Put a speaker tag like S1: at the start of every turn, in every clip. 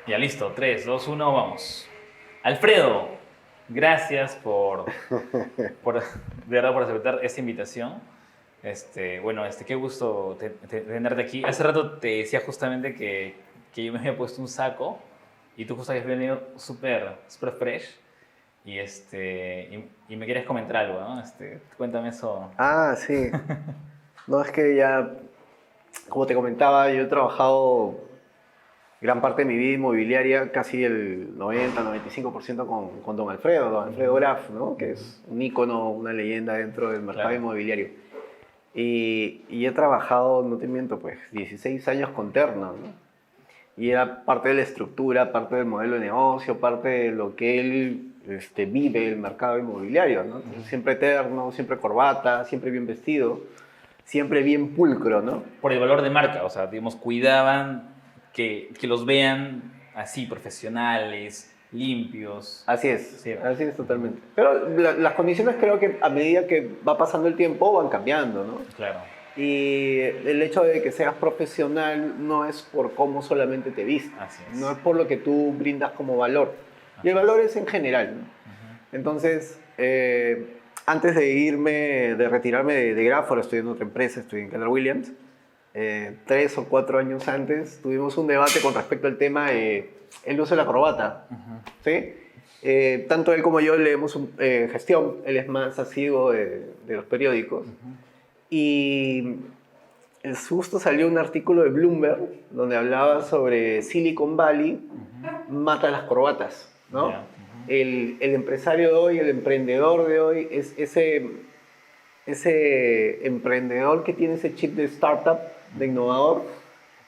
S1: Ya listo, 3, 2, 1, vamos. Alfredo, gracias de verdad por aceptar esta invitación. Qué gusto tenerte aquí. Hace rato te decía justamente que yo me había puesto un saco y tú justo habías venido súper fresh y me quieres comentar algo, ¿no? Cuéntame eso.
S2: Ah, sí. No, es que ya, como te comentaba, yo he trabajado gran parte de mi vida inmobiliaria, casi el 90-95% con Don Alfredo Graf, ¿no? Que es un ícono, una leyenda dentro del mercado
S1: Claro.
S2: inmobiliario. Y he trabajado, no te miento, pues 16 años con Terna, ¿no? Y era parte de la estructura, parte del modelo de negocio, parte de lo que él vive el mercado inmobiliario, ¿no? Entonces, siempre terno, siempre corbata, siempre bien vestido, siempre bien pulcro, ¿no?
S1: Por el valor de marca, o sea, digamos, cuidaban que los vean así, profesionales, limpios. Sí.
S2: Así es totalmente. Pero las condiciones creo que a medida que va pasando el tiempo van cambiando, ¿no?
S1: Claro,
S2: Y el hecho de que seas profesional no es por cómo solamente te vistes,
S1: así
S2: no
S1: es.
S2: es por lo que tú brindas como valor. Y el
S1: Así
S2: valor
S1: es.
S2: es en general, ¿no? Entonces, antes de irme, de retirarme de Grafo, estoy en otra empresa, estoy en Keller Williams, 3 o 4 años antes, tuvimos un debate con respecto al tema de el uso de la corbata, ¿sí? Tanto él como yo leemos gestión, él es más asiduo de los periódicos, y justo salió un artículo de Bloomberg donde hablaba sobre Silicon Valley mata las corbatas, ¿no?
S1: Ya.
S2: El empresario de hoy, el emprendedor de hoy, es ese emprendedor que tiene ese chip de startup, de innovador,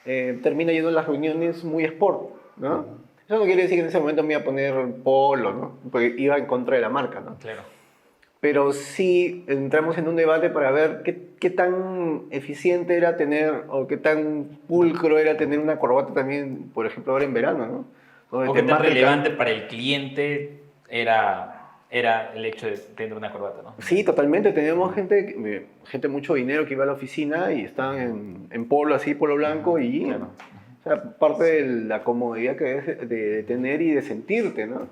S2: termina yendo a las reuniones muy sport, ¿no? Eso no quiere decir que en ese momento me iba a poner polo, ¿no? Porque iba en contra de la marca, ¿no?
S1: Claro.
S2: Pero sí entramos en un debate para ver qué tan eficiente era tener, o qué tan pulcro era tener una corbata también, por ejemplo, ahora en verano, ¿no? Donde
S1: ¿O
S2: te
S1: qué tan
S2: mate el
S1: relevante
S2: calor.
S1: para el cliente era el hecho de tener una corbata, ¿no?
S2: Sí, totalmente. Teníamos gente mucho dinero que iba a la oficina y estaban en polo así, polo blanco y
S1: Claro.
S2: o sea, parte de la comodidad que es de tener y de sentirte, ¿no?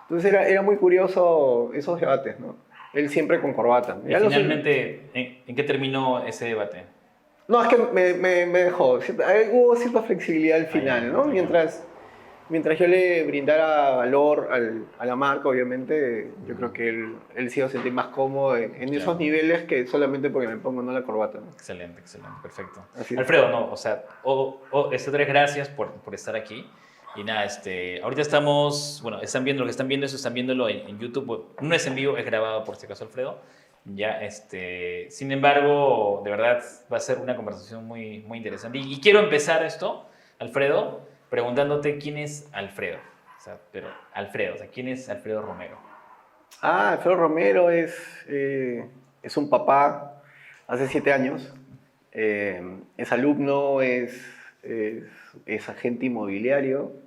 S2: Entonces era muy curioso esos debates, ¿no? Él siempre con corbata.
S1: Y
S2: Ya lo sé.
S1: finalmente, ¿en qué terminó ese debate?
S2: No, es que me dejó. Hubo cierta flexibilidad al
S1: Ah, ya,
S2: final, ¿no?
S1: ya.
S2: Mientras yo le brindara valor a la marca, obviamente, yo creo que él se iba a sentir más cómodo en esos
S1: Claro.
S2: niveles que solamente porque me pongo no la corbata, ¿no?
S1: Excelente, excelente, perfecto.
S2: Así es.
S1: Alfredo, no, o sea, tres gracias por estar aquí. Y nada, ahorita estamos, bueno, están viendo lo que están viendo, eso están viéndolo en YouTube. No es en vivo, es grabado por si acaso, Alfredo. Ya, sin embargo, de verdad va a ser una conversación muy interesante. Y quiero empezar esto, Alfredo, preguntándote quién es Alfredo. O sea, pero Alfredo, o sea, ¿quién es Alfredo Romero?
S2: Alfredo Romero es un papá hace 7 años. Es alumno, es, es agente inmobiliario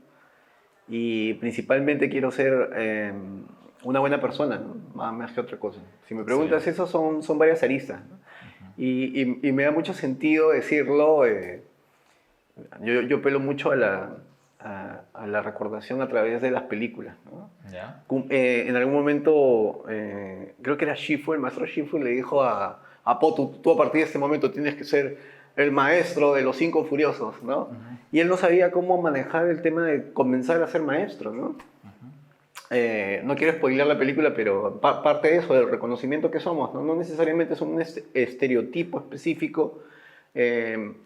S2: y principalmente quiero ser una buena persona, ¿no? Más que otra cosa. Si me preguntas
S1: Excelente.
S2: eso, son varias aristas, ¿no? Y me da mucho sentido decirlo. Yo pelo mucho a la recordación a través de las películas, ¿no?
S1: ¿Ya?
S2: En algún momento, creo que era Shifu, el maestro Shifu le dijo a Po, tú a partir de este momento tienes que ser el maestro de los cinco furiosos, ¿no? Y él no sabía cómo manejar el tema de comenzar a ser maestro, ¿no? No quiero spoilear la película, pero parte de eso, del reconocimiento que somos, ¿no? No necesariamente es un estereotipo específico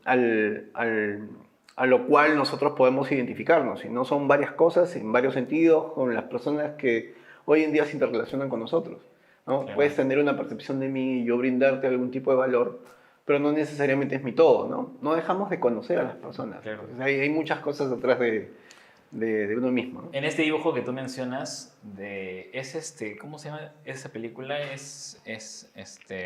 S2: a lo cual nosotros podemos identificarnos, sino son varias cosas en varios sentidos con las personas que hoy en día se interrelacionan con nosotros, ¿no?
S1: Claro.
S2: Puedes tener una percepción de mí, yo brindarte algún tipo de valor, pero no necesariamente es mi todo, ¿no? No dejamos de conocer a las personas.
S1: Claro.
S2: Entonces, hay muchas cosas detrás de uno mismo, ¿no?
S1: En este dibujo que tú mencionas, ¿cómo se llama esa película?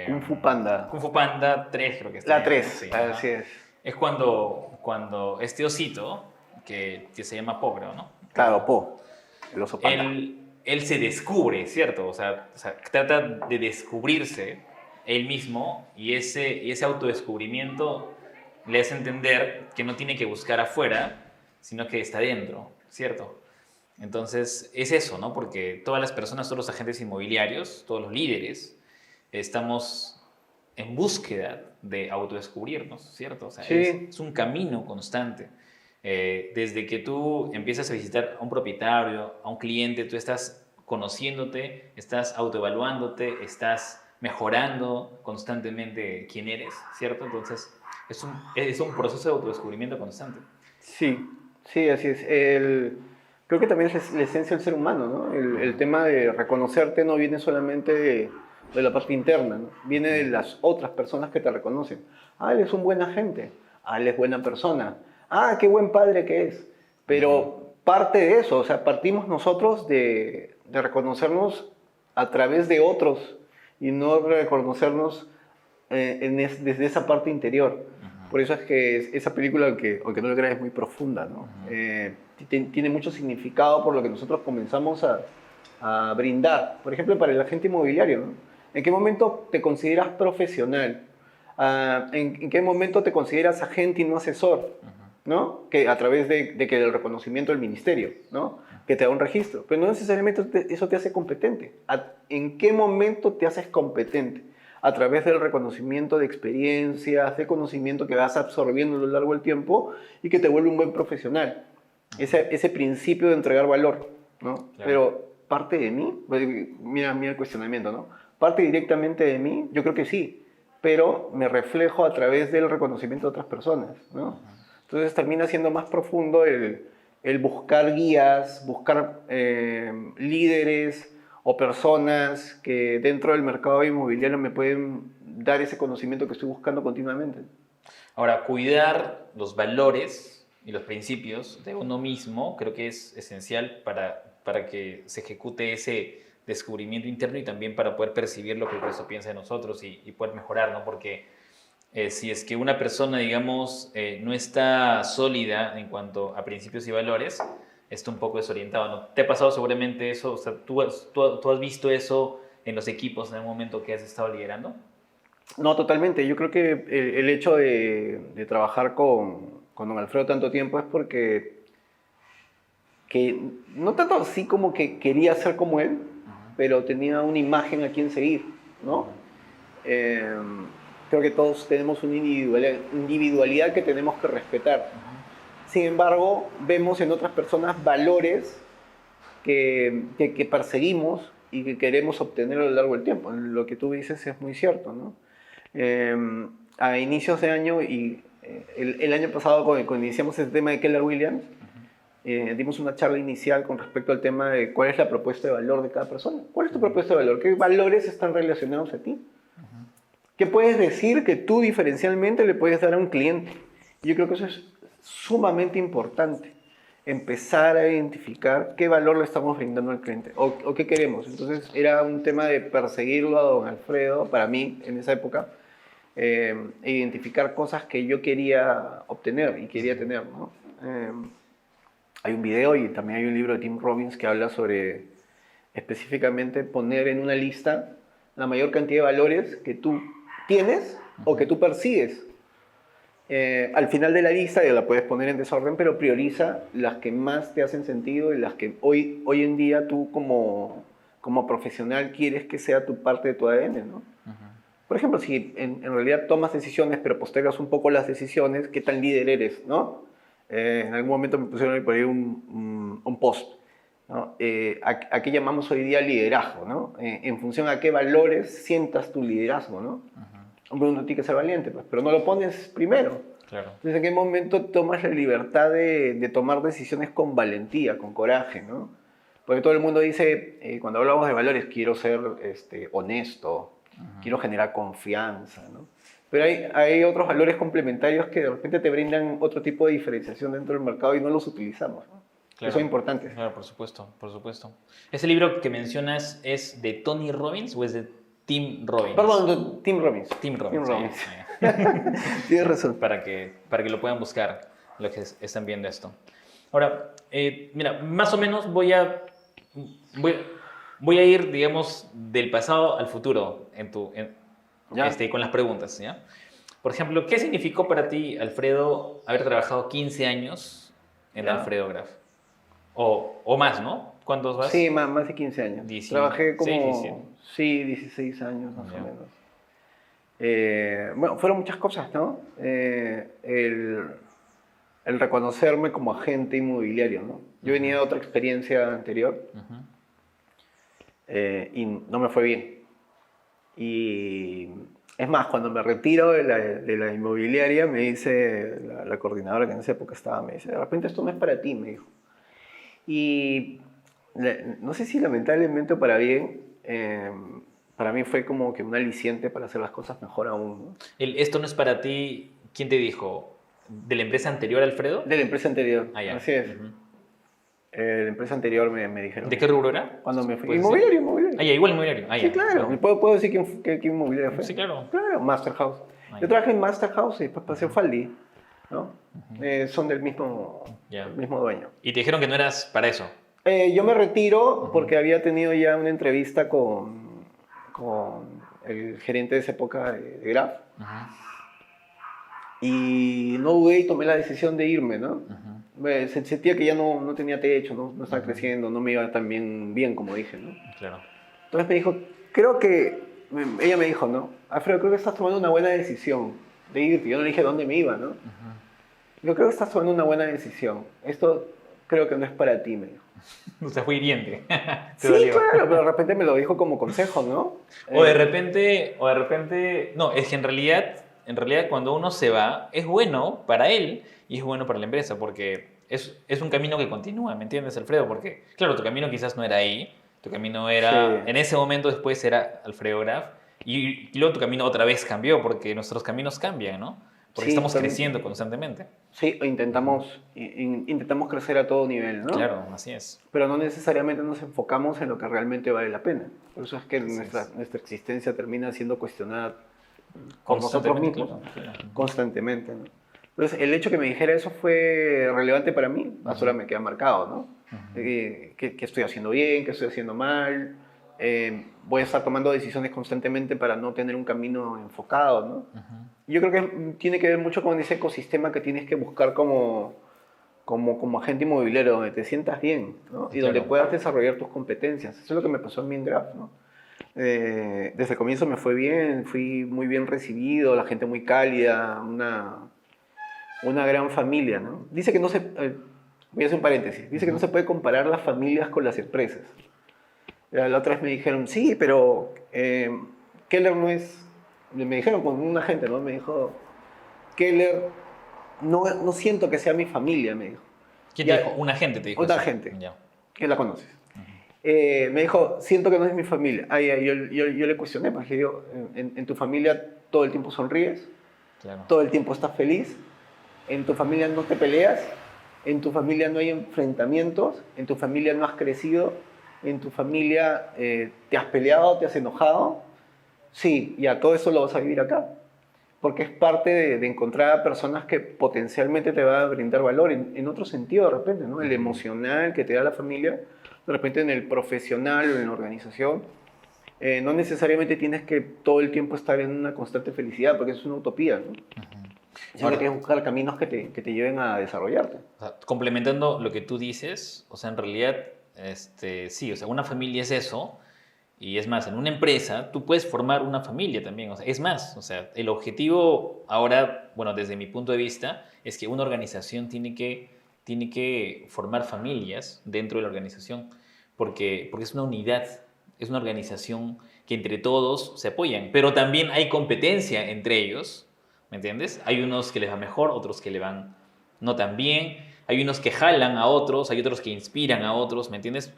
S2: Kung Fu Panda.
S1: Kung Fu Panda 3 creo que está
S2: La
S1: ahí, ¿no?
S2: 3,
S1: Sí,
S2: así
S1: ajá.
S2: es.
S1: Es cuando este osito, que se llama Pobre, ¿no?
S2: Claro, Po, el oso panda.
S1: Él se descubre, ¿cierto? O sea, trata de descubrirse él mismo y ese autodescubrimiento le hace entender que no tiene que buscar afuera, sino que está dentro, ¿cierto? Entonces, es eso, ¿no? Porque todas las personas, todos los agentes inmobiliarios, todos los líderes, estamos en búsqueda de autodescubrirnos, ¿cierto? O sea,
S2: Sí,
S1: es un camino constante. Desde que tú empiezas a visitar a un propietario, a un cliente, tú estás conociéndote, estás autoevaluándote, estás mejorando constantemente quién eres, ¿cierto? Entonces, es un proceso de autodescubrimiento constante.
S2: sí, sí, así es. Creo que también es la esencia del ser humano, ¿no? El tema de reconocerte no viene solamente de la parte interna, ¿no? Viene de las otras personas que te reconocen. Ah, él es un buen agente. Ah, él es buena persona. Ah, qué buen padre que es. Pero parte de eso, o sea, partimos nosotros de reconocernos a través de otros y no reconocernos desde esa parte interior. Por eso es que esa película, aunque no lo creas, es muy profunda, ¿no? Tiene mucho significado por lo que nosotros comenzamos a brindar. Por ejemplo, para el agente inmobiliario, ¿no? ¿En qué momento te consideras profesional? ¿En qué momento te consideras agente y no asesor? ¿No? Que a través de que el reconocimiento del ministerio, ¿no? Que te da un registro. Pero no necesariamente eso te hace competente. ¿En qué momento te haces competente? A través del reconocimiento de experiencias, de conocimiento que vas absorbiendo a lo largo del tiempo y que te vuelve un buen profesional. Ese principio de entregar valor, ¿no?
S1: Claro.
S2: Pero parte de mí, mira el cuestionamiento, ¿no? Parte directamente de mí, yo creo que sí, pero me reflejo a través del reconocimiento de otras personas, ¿no? Entonces termina siendo más profundo el buscar guías, buscar líderes o personas que dentro del mercado inmobiliario me pueden dar ese conocimiento que estoy buscando continuamente.
S1: Ahora, cuidar los valores y los principios de uno mismo creo que es esencial para que se ejecute ese descubrimiento interno y también para poder percibir lo que el resto piensa de nosotros y poder mejorar, ¿no? Porque si es que una persona, digamos, no está sólida en cuanto a principios y valores, está un poco desorientado, ¿no? ¿Te ha pasado seguramente eso? O sea, ¿tú has visto eso en los equipos en el momento que has estado liderando?
S2: No, totalmente. Yo creo que el hecho de trabajar con don Alfredo tanto tiempo es porque no tanto así como que quería ser como él, pero tenía una imagen a quien seguir, ¿no? Eh, Creo que todos tenemos una individualidad que tenemos que respetar. Sin embargo, vemos en otras personas valores que perseguimos y que queremos obtener a lo largo del tiempo. Lo que tú dices es muy cierto, ¿no? Eh, a inicios de año y el año pasado cuando iniciamos el tema de Keller Williams, dimos una charla inicial con respecto al tema de cuál es la propuesta de valor de cada persona. ¿Cuál es tu propuesta de valor? ¿Qué valores están relacionados a ti? ¿Qué puedes decir que tú diferencialmente le puedes dar a un cliente? Yo creo que eso es sumamente importante. Empezar a identificar qué valor le estamos brindando al cliente o qué queremos. Entonces era un tema de perseguirlo a don Alfredo, para mí en esa época, e identificar cosas que yo quería obtener y quería tener, ¿no? Hay un video y también hay un libro de Tim Robbins que habla sobre específicamente poner en una lista la mayor cantidad de valores que tú tienes o que tú persigues. Al final de la lista, ya la puedes poner en desorden, pero prioriza las que más te hacen sentido y las que hoy en día tú como profesional quieres que sea tu parte de tu ADN, ¿no? Por ejemplo, si en realidad tomas decisiones, pero postergas un poco las decisiones, ¿qué tan líder eres, no? En algún momento me pusieron por ahí un post, ¿no? ¿A qué llamamos hoy día liderazgo, no? En función a qué valores sientas tu liderazgo, ¿no? Hombre, uno tiene que ser valiente, pues, pero no lo pones primero.
S1: Claro.
S2: Entonces, ¿en qué momento tomas la libertad de tomar decisiones con valentía, con coraje, ¿no? Porque todo el mundo dice, cuando hablamos de valores, quiero ser honesto, quiero generar confianza, ¿no? Pero hay otros valores complementarios que de repente te brindan otro tipo de diferenciación dentro del mercado y no los utilizamos, ¿no?
S1: Claro,
S2: Eso es importante.
S1: claro, por supuesto, por supuesto. ¿Ese libro que mencionas es de Tony Robbins o es de Tim Robbins?
S2: Perdón, Tim Robbins.
S1: Tim Robbins.
S2: Tim Robbins.
S1: Sí.
S2: Tienes razón.
S1: Para que lo puedan buscar los que están viendo esto. Ahora, mira, más o menos voy a ir, digamos, del pasado al futuro con las preguntas, ¿ya? Por ejemplo, ¿qué significó para ti, Alfredo, haber trabajado 15 años en
S2: Ya.
S1: Alfredo Graf? O más, ¿no? ¿Cuántos vas?
S2: Sí, más de 15 años.
S1: 16,
S2: Trabajé como,
S1: 17.
S2: sí, 16 años más
S1: Ya.
S2: o menos. Bueno, fueron muchas cosas, ¿no? El reconocerme como agente inmobiliario, ¿no? Yo venía de otra experiencia anterior
S1: Ujú.
S2: y no me fue bien. Y es más, cuando me retiro de la inmobiliaria, me dice la coordinadora que en esa época estaba, me dice, de repente esto no es para ti, me dijo. Y no sé si lamentablemente o para bien, para mí fue como que un aliciente para hacer las cosas mejor aún, ¿no?
S1: Esto no es para ti. ¿Quién te dijo? ¿De la empresa anterior, Alfredo?
S2: De la empresa anterior,
S1: Ah, ya.
S2: así es.
S1: Ujú.
S2: La empresa anterior me dijeron
S1: ¿De qué
S2: eso.
S1: rubro era?
S2: Cuando me fui.
S1: ¿Puedes decir?
S2: Inmobiliario, inmobiliario.
S1: Ah, ya, igual inmobiliario. Ah,
S2: Sí,
S1: ya.
S2: claro.
S1: Perdón.
S2: ¿Puedo decir qué inmobiliaria fue?
S1: Sí, claro.
S2: Claro, Master House.
S1: Ah,
S2: Yo
S1: ya.
S2: trabajé en Master House y después pasé a Faldi, ¿no? Son del
S1: Ya.
S2: mismo dueño.
S1: Y te dijeron que no eras para eso.
S2: Yo me retiro porque había tenido ya una entrevista con el gerente de esa época de Graf
S1: Ujú.
S2: y no dudé y tomé la decisión de irme, ¿no?
S1: Ujú.
S2: Sentía que ya no tenía techo, no estaba creciendo, no me iba tan bien como dije, ¿no?
S1: Claro.
S2: Entonces me dijo, ella me dijo, ¿no? Alfredo, creo que estás tomando una buena decisión de irte. Yo no le dije dónde me iba, ¿no? Yo creo que estás tomando una buena decisión. Esto creo que no es para ti, me dijo.
S1: O sea, fue hiriente. Te
S2: Sí,
S1: dolió.
S2: claro, pero de repente me lo dijo como consejo, ¿no?
S1: O de repente, no, es que en realidad cuando uno se va, es bueno para él y es bueno para la empresa, porque es un camino que continúa, ¿me entiendes, Alfredo? Porque, claro, tu camino quizás no era ahí, tu camino era,
S2: Sí,
S1: en ese momento después era Alfredo Graf, y luego tu camino otra vez cambió, porque nuestros caminos cambian, ¿no? Porque
S2: sí,
S1: estamos
S2: totalmente.
S1: creciendo constantemente.
S2: Sí, intentamos crecer a todo nivel, ¿no?
S1: Claro, así es.
S2: Pero no necesariamente nos enfocamos en lo que realmente vale la pena. Por eso es que
S1: Así es.
S2: nuestra existencia termina siendo cuestionada por nosotros
S1: Constantemente,
S2: mismos
S1: claro. Claro.
S2: constantemente, ¿no? Entonces, el hecho que me dijera eso fue relevante para mí, hasta ahora me queda marcado, ¿no? ¿Qué estoy haciendo bien? ¿Qué estoy haciendo mal? Voy a estar tomando decisiones constantemente para no tener un camino enfocado, ¿no? Yo creo que tiene que ver mucho con ese ecosistema que tienes que buscar como agente inmobiliario, donde te sientas bien, ¿no? Y donde
S1: Claro.
S2: puedas desarrollar tus competencias. Eso es lo que me pasó en Mingraph, ¿no? Desde el comienzo me fue bien, fui muy bien recibido, la gente muy cálida, una gran familia, ¿no? Dice que no se... voy a hacer un paréntesis. Dice que no se puede comparar las familias con las empresas. La otra vez me dijeron, sí, pero Keller no es... Me dijeron con un agente, ¿no? Me dijo, Keller, no siento que sea mi familia, me dijo.
S1: ¿Quién te
S2: Ya,
S1: dijo? Un agente te dijo
S2: otra
S1: eso.
S2: gente,
S1: Ya.
S2: que la conoces. Me dijo, siento que no es mi familia. Yo le cuestioné, pues le digo, en tu familia todo el tiempo sonríes,
S1: Claro.
S2: todo el tiempo estás feliz, en tu familia no te peleas, en tu familia no hay enfrentamientos, en tu familia no has crecido, en tu familia te has peleado, te has enojado. Sí, ya todo eso lo vas a vivir acá, porque es parte de encontrar a personas que potencialmente te van a brindar valor en otro sentido de repente, ¿no? El emocional que te da la familia, de repente en el profesional o en la organización. No necesariamente tienes que todo el tiempo estar en una constante felicidad, porque eso es una utopía, ¿no? Sino que
S1: Ahora,
S2: tienes que buscar caminos que te lleven a desarrollarte.
S1: o sea, complementando lo que tú dices, o sea, en realidad, sí, o sea, una familia es eso, y es más, en una empresa tú puedes formar una familia también, o sea, es más, o sea, el objetivo ahora, bueno, desde mi punto de vista, es que una organización tiene que formar familias dentro de la organización, porque es una unidad, es una organización que entre todos se apoyan, pero también hay competencia entre ellos, ¿me entiendes? Hay unos que les va mejor, otros que le van no tan bien, hay unos que jalan a otros, hay otros que inspiran a otros, ¿me entiendes?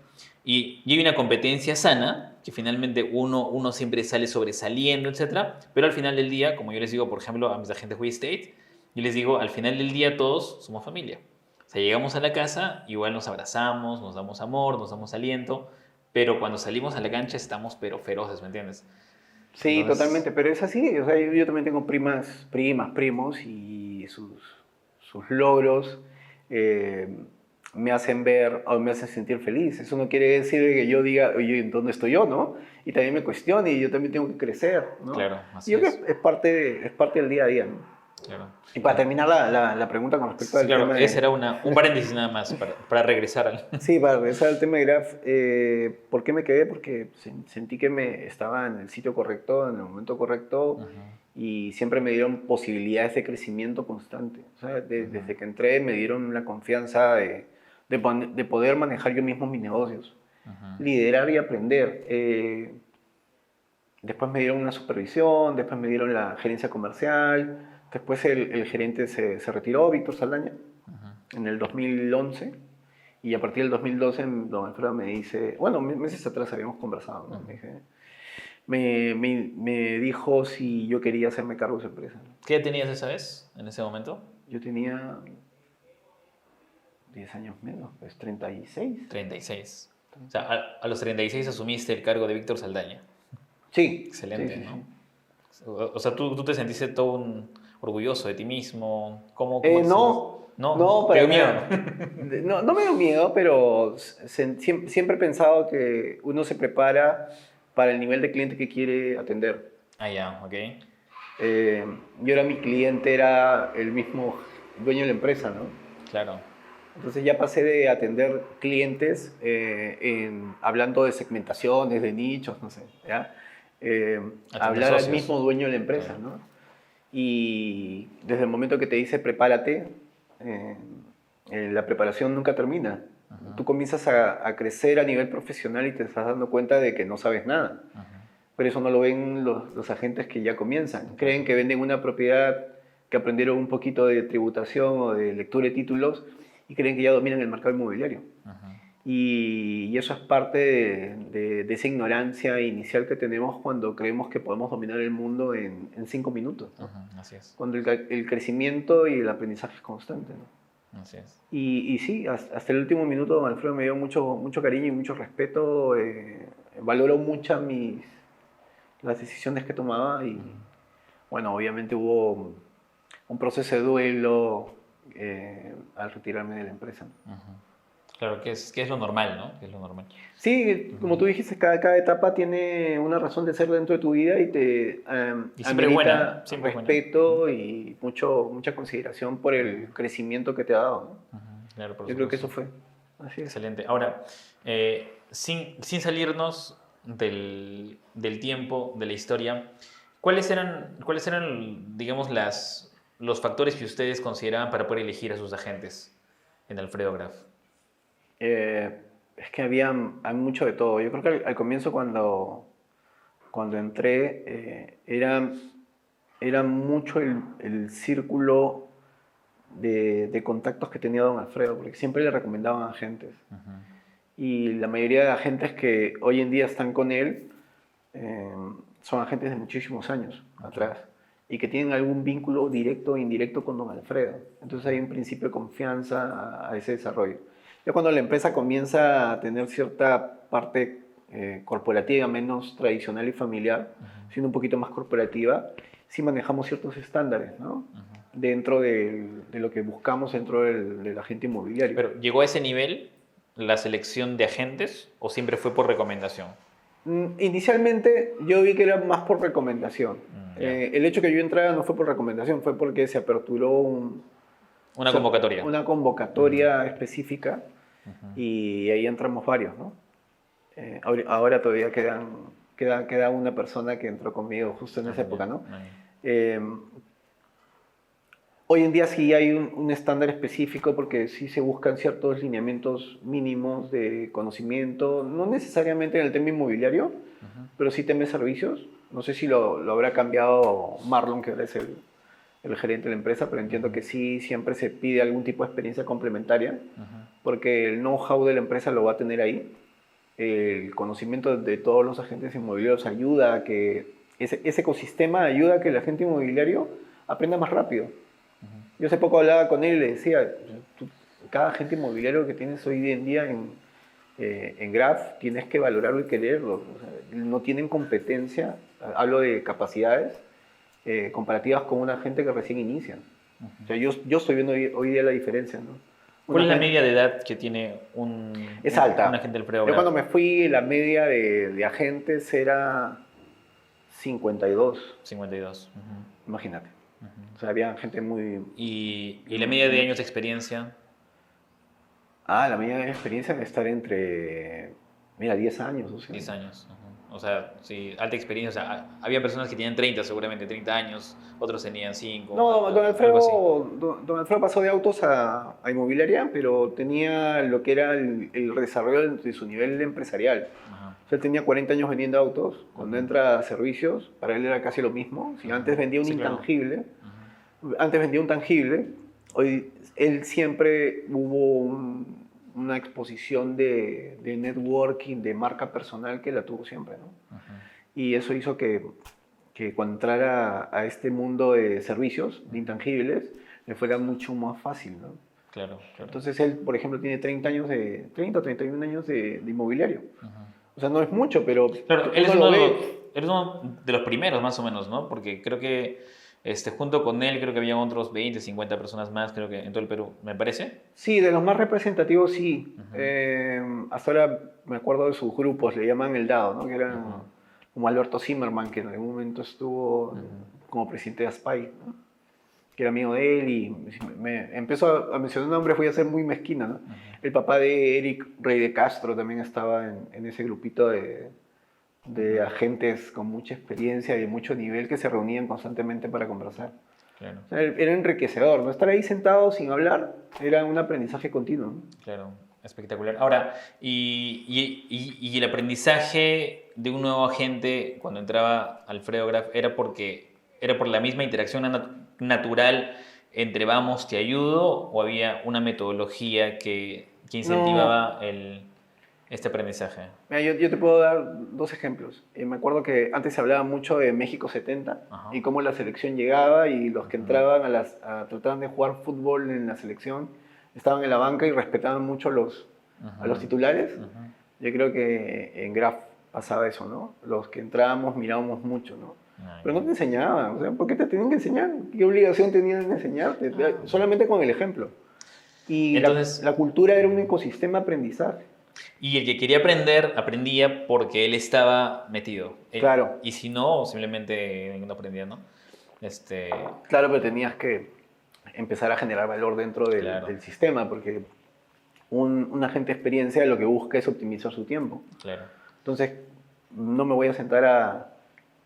S1: Y hay una competencia sana, que finalmente uno siempre sale sobresaliendo, etcétera, pero al final del día, como yo les digo, por ejemplo, a mis agentes Way State, yo les digo, al final del día todos somos familia. O sea, llegamos a la casa, igual nos abrazamos, nos damos amor, nos damos aliento, pero cuando salimos a la cancha estamos pero feroces, ¿me entiendes?
S2: Sí,
S1: Entonces,
S2: totalmente, pero es así. O sea, yo también tengo primos, y sus logros eh, me hacen ver o me hacen sentir feliz. Eso no quiere decir que yo diga, oye, ¿dónde estoy yo, no? Y también me cuestione y yo también tengo que crecer, ¿no?
S1: claro,
S2: Y
S1: así
S2: yo creo
S1: es.
S2: que es parte del día a día, ¿no?
S1: Claro.
S2: Y para terminar la pregunta con respecto
S1: Sí,
S2: al
S1: claro,
S2: tema
S1: ese era un paréntesis nada más para regresar al...
S2: Sí, para regresar al tema de Graph, ¿por qué me quedé? Porque sentí que me estaba en el sitio correcto, en el momento correcto,
S1: Ajá,
S2: y siempre me dieron posibilidades de crecimiento constante. O sea,
S1: ajá,
S2: desde que entré me dieron la confianza de poder manejar yo mismo mis negocios,
S1: ajá,
S2: liderar y aprender. Después me dieron una supervisión, después me dieron la gerencia comercial, después el gerente se retiró, Víctor Saldaña,
S1: ajá.
S2: en el 2011. Y a partir del 2012, don Alfredo me dice, bueno, meses atrás habíamos conversado, ¿no?
S1: Ajá.
S2: Me dijo si yo quería hacerme cargo de su empresa.
S1: ¿Qué edad tenías esa vez, en ese momento?
S2: Yo tenía 10 años menos, pues 36.
S1: 36. O sea, a los 36 asumiste el cargo de Víctor Saldaña.
S2: Sí, sí,
S1: Excelente,
S2: sí,
S1: ¿no?
S2: sí.
S1: O sea, tú te sentiste todo un orgulloso de ti mismo. ¿Cómo te sentiste?
S2: No,
S1: No,
S2: no,
S1: te
S2: para
S1: dio miedo.
S2: nada. No, no me dio miedo, pero siempre he pensado que uno se prepara para el nivel de cliente que quiere atender.
S1: Ah, ya, ok.
S2: Yo era mi cliente, era el mismo dueño de la empresa, ¿no?
S1: Claro.
S2: Entonces ya pasé de atender clientes hablando de segmentaciones, de nichos, no sé, ¿ya? A
S1: Atender
S2: hablar al
S1: socios.
S2: mismo dueño de la empresa,
S1: Claro.
S2: ¿no? Y desde el momento que te dice prepárate, eh, la preparación nunca termina.
S1: Ajá,
S2: Tú comienzas a crecer a nivel profesional y te estás dando cuenta de que no sabes nada.
S1: ajá.
S2: Pero eso no lo ven los agentes que ya comienzan.
S1: Claro.
S2: Creen que venden una propiedad, que aprendieron un poquito de tributación o de lectura de títulos y creen que ya dominan el mercado inmobiliario.
S1: Ajá,
S2: Y eso es parte de esa ignorancia inicial que tenemos cuando creemos que podemos dominar el mundo en 5 minutos, ¿no?
S1: ajá, así es.
S2: Cuando el crecimiento y el aprendizaje es constante, ¿no?
S1: Así es.
S2: Y sí, hasta el último minuto don Alfredo me dio mucho cariño y mucho respeto. Valoró mucho las decisiones que tomaba y bueno, obviamente hubo un proceso de duelo al retirarme de la empresa.
S1: Ajá. Claro, que es lo normal, ¿no? Que es lo normal.
S2: Sí, como tú dijiste, cada etapa tiene una razón de ser dentro de tu vida y te
S1: Y siempre es buena,
S2: amerita
S1: siempre es buena.
S2: respeto y mucha consideración por el crecimiento que te ha dado, ¿no?
S1: Ajá, claro, por
S2: Yo creo que
S1: supuesto.
S2: eso fue. Así es.
S1: Excelente. Ahora, sin salirnos del tiempo, de la historia, cuáles eran, digamos, los factores que ustedes consideraban para poder elegir a sus agentes en Alfredo Graf?
S2: Es que hay mucho de todo. Yo creo que al comienzo cuando entré era mucho el círculo de contactos que tenía don Alfredo, porque siempre le recomendaban agentes.
S1: Ajá,
S2: Y la mayoría de agentes que hoy en día están con él eh, son agentes de muchísimos años atrás y que tienen algún vínculo directo o indirecto con don Alfredo. Entonces hay un principio de confianza a ese desarrollo. Ya cuando la empresa comienza a tener cierta parte corporativa menos tradicional y familiar, siendo un poquito más corporativa, sí manejamos ciertos estándares, ¿no? Dentro de lo que buscamos dentro del agente inmobiliario.
S1: Pero, ¿llegó a ese nivel la selección de agentes o siempre fue por recomendación?
S2: Inicialmente yo vi que era más por recomendación.
S1: Ya.
S2: El hecho que yo entrara no fue por recomendación, fue porque se aperturó
S1: Una convocatoria.
S2: una convocatoria específica y ahí entramos varios, ¿no? Ahora todavía queda una persona que entró conmigo justo en esa época, ¿no? Eh, Hoy en día sí hay un estándar específico porque sí se buscan ciertos lineamientos mínimos de conocimiento, no necesariamente en el tema inmobiliario, pero sí tema de servicios. No sé si lo habrá cambiado Marlon, que ahora es el gerente de la empresa, pero entiendo que sí siempre se pide algún tipo de experiencia complementaria, porque el know-how de la empresa lo va a tener ahí. El conocimiento de todos los agentes inmobiliarios ayuda a que ese ecosistema ayuda a que el agente inmobiliario aprenda más rápido. Yo hace poco hablaba con él y le decía, cada agente inmobiliario que tienes hoy en día en Graph, tienes que valorarlo y quererlo. O sea, no tienen competencia, hablo de capacidades comparativas con un agente que recién inicia. O sea, yo estoy viendo hoy día la diferencia, ¿no?
S1: ¿Cuál es la media de edad que tiene un agente del Alfredo
S2: Yo
S1: Graf?
S2: cuando me fui, la media de agentes era 52.
S1: 52.
S2: Imagínate. O sea, había gente muy...
S1: ¿Y la media de años de experiencia?
S2: La media experiencia de estar entre, mira, 10 años, o sea.
S1: 10 años. O sea, sí, alta experiencia. O sea, había personas que tenían 30, seguramente 30 años, otros tenían 5,
S2: No,
S1: algo así.
S2: Don Alfredo pasó de autos a inmobiliaria, pero tenía lo que era el desarrollo de su nivel empresarial.
S1: Ajá.
S2: O sea, él tenía 40 años vendiendo autos. Cuando entra a servicios, para él era casi lo mismo. Si antes vendía un
S1: Sí, claro.
S2: intangible,
S1: Ujú.
S2: antes vendía un tangible, hoy él siempre hubo una exposición de networking, de marca personal que la tuvo siempre, ¿no?
S1: Ujú.
S2: Y eso hizo que cuando entrara a este mundo de servicios, de intangibles, le fuera mucho más fácil, ¿no?
S1: Claro, claro.
S2: Entonces él, por ejemplo, tiene 30 o 31 años de inmobiliario.
S1: Ujú.
S2: O sea, no es mucho, pero
S1: Claro, él
S2: uno
S1: es
S2: lo
S1: uno
S2: ve.
S1: él es uno de los primeros, más o menos, ¿no? Porque creo que junto con él, creo que había otros 20, 50 personas más, creo que en todo el Perú, me parece.
S2: Sí, de los más representativos, sí.
S1: Ujú.
S2: Hasta ahora me acuerdo de sus grupos, le llaman el DAO, ¿no? Que eran
S1: Ujú.
S2: como Alberto Zimmerman, que en algún momento estuvo
S1: Ujú.
S2: como presidente de ASPAI, ¿no? Que era amigo de él, y empezó a mencionar nombres, voy a ser muy mezquina, ¿no? El papá de Eric Rey de Castro también estaba en ese grupito de agentes con mucha experiencia y de mucho nivel que se reunían constantemente para conversar.
S1: Claro,
S2: O sea, era enriquecedor, ¿no? Estar ahí sentado sin hablar era un aprendizaje continuo, ¿no?
S1: claro, espectacular. Ahora, y el aprendizaje de un nuevo agente cuando entraba Alfredo Graf era por la misma interacción natural entre vamos, te ayudo, o había una metodología que
S2: No,
S1: incentivaba este aprendizaje.
S2: mira, yo te puedo dar dos ejemplos. Me acuerdo que antes se hablaba mucho de México 70
S1: Ajá.
S2: y cómo la selección llegaba y los que
S1: Ujú.
S2: entraban trataban de jugar fútbol en la selección estaban en la banca y respetaban mucho a los
S1: Ujú.
S2: titulares.
S1: Ujú.
S2: Yo creo que en Graf pasaba eso, ¿no? Los que entrábamos mirábamos mucho, ¿no?
S1: Ah,
S2: Pero
S1: ya.
S2: no te enseñaban, o sea, ¿por qué te tenían que enseñar? ¿Qué obligación tenían de enseñarte?
S1: Ah.
S2: Solamente con el ejemplo. Y
S1: Entonces,
S2: la cultura era un ecosistema de aprendizaje.
S1: y el que quería aprender, aprendía porque él estaba metido.
S2: Claro,
S1: Y si no, simplemente no aprendía, ¿no?
S2: claro, pero tenías que empezar a generar valor dentro
S1: Claro,
S2: del sistema, porque un agente de experiencia lo que busca es optimizar su tiempo.
S1: claro.
S2: Entonces, no me voy a sentar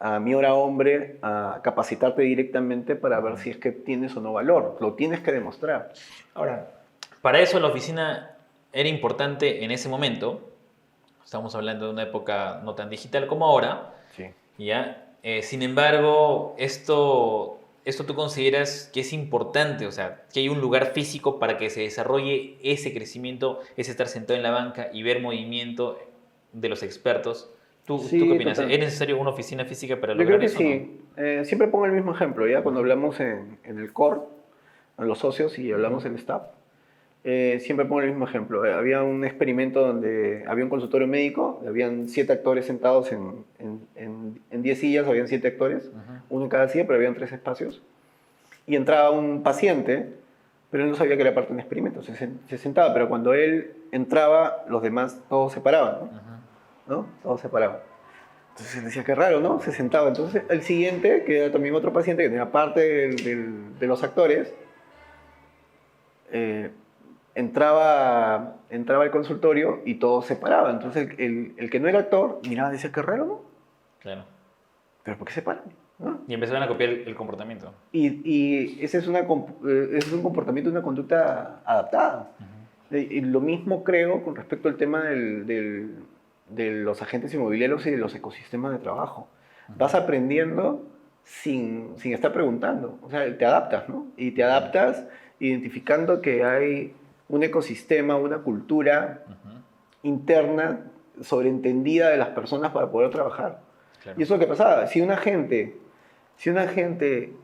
S2: a mi hora hombre a capacitarte directamente para ver si es que tienes o no valor. Lo tienes que demostrar.
S1: Ahora, para eso la oficina era importante en ese momento. Estamos hablando de una época no tan digital como ahora,
S2: Sí.
S1: ¿ya? Sin embargo, esto tú consideras que es importante, o sea, que hay un lugar físico para que se desarrolle ese crecimiento, es estar sentado en la banca y ver movimiento de los expertos. ¿Tú qué
S2: Sí,
S1: opinas? ¿Es
S2: total.
S1: necesario una oficina física para
S2: Yo creo
S1: lograr
S2: que
S1: eso o no?
S2: sí. Siempre pongo el mismo ejemplo, ¿ya? Cuando
S1: Ujú,
S2: hablamos en el core, a los socios y hablamos
S1: ujú,
S2: en staff, siempre pongo el mismo ejemplo. Había un experimento donde había un consultorio médico, habían 7 actores sentados en 10 sillas, habían 7 actores,
S1: ujú.
S2: uno en cada silla, pero habían 3 espacios. Y entraba un paciente, pero él no sabía que era parte de un experimento, se sentaba, pero cuando él entraba, los demás todos se paraban,
S1: Ujú.
S2: ¿no? Todos se paraban. Entonces él decía, qué raro, ¿no? Se sentaba. Entonces el siguiente, que era también otro paciente que tenía parte de los actores, eh, entraba al consultorio y todos se paraban. Entonces el que no era actor miraba y decía, qué raro, ¿no?
S1: Claro.
S2: ¿Pero por qué se paran? ¿No?
S1: Y empezaron a copiar el comportamiento.
S2: Y ese es un comportamiento, una conducta adaptada. Y lo mismo creo con respecto al tema de los agentes inmobiliarios y de los ecosistemas de trabajo. Vas aprendiendo sin estar preguntando. O sea, te adaptas, ¿no? Y te adaptas identificando que hay un ecosistema, una cultura
S1: Ujú.
S2: interna sobreentendida de las personas para poder trabajar. Y
S1: Claro.
S2: eso es lo que pasaba. Si un agente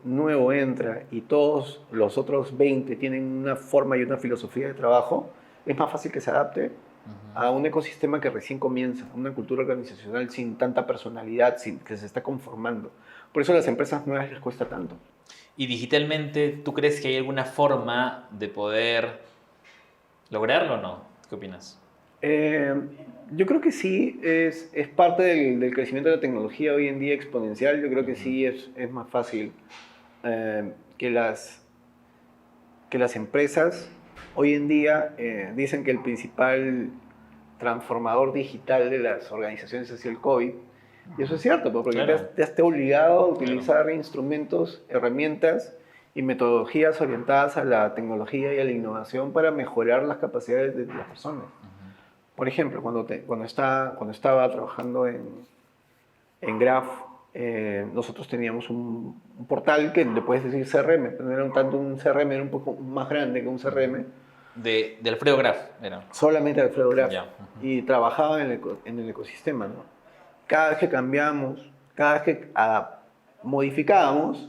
S2: nuevo entra y todos los otros 20 tienen una forma y una filosofía de trabajo, es más fácil que se adapte a un ecosistema que recién comienza, a una cultura organizacional sin tanta personalidad, sin, que se está conformando. Por eso a las empresas nuevas les cuesta tanto.
S1: Y digitalmente, ¿tú crees que hay alguna forma de poder lograrlo o no? ¿Qué opinas?
S2: Eh, yo creo que sí, es parte del crecimiento de la tecnología hoy en día exponencial. Yo creo que
S1: Ujú.
S2: sí es más fácil que las empresas hoy en día dicen que el principal transformador digital de las organizaciones es el COVID. Y eso es cierto, porque
S1: Claro.
S2: te has obligado a utilizar instrumentos, herramientas y metodologías orientadas a la tecnología y a la innovación para mejorar las capacidades de las personas. Por ejemplo, cuando estaba trabajando en Graph, nosotros teníamos un portal que le puedes decir CRM, pero no era tanto un CRM, era un poco más grande que un CRM.
S1: De Alfredo Graf, era.
S2: Solamente Alfredo Graph.
S1: Ya.
S2: Y trabajaba en el ecosistema, ¿no? Cada vez que cambiamos, cada vez que modificábamos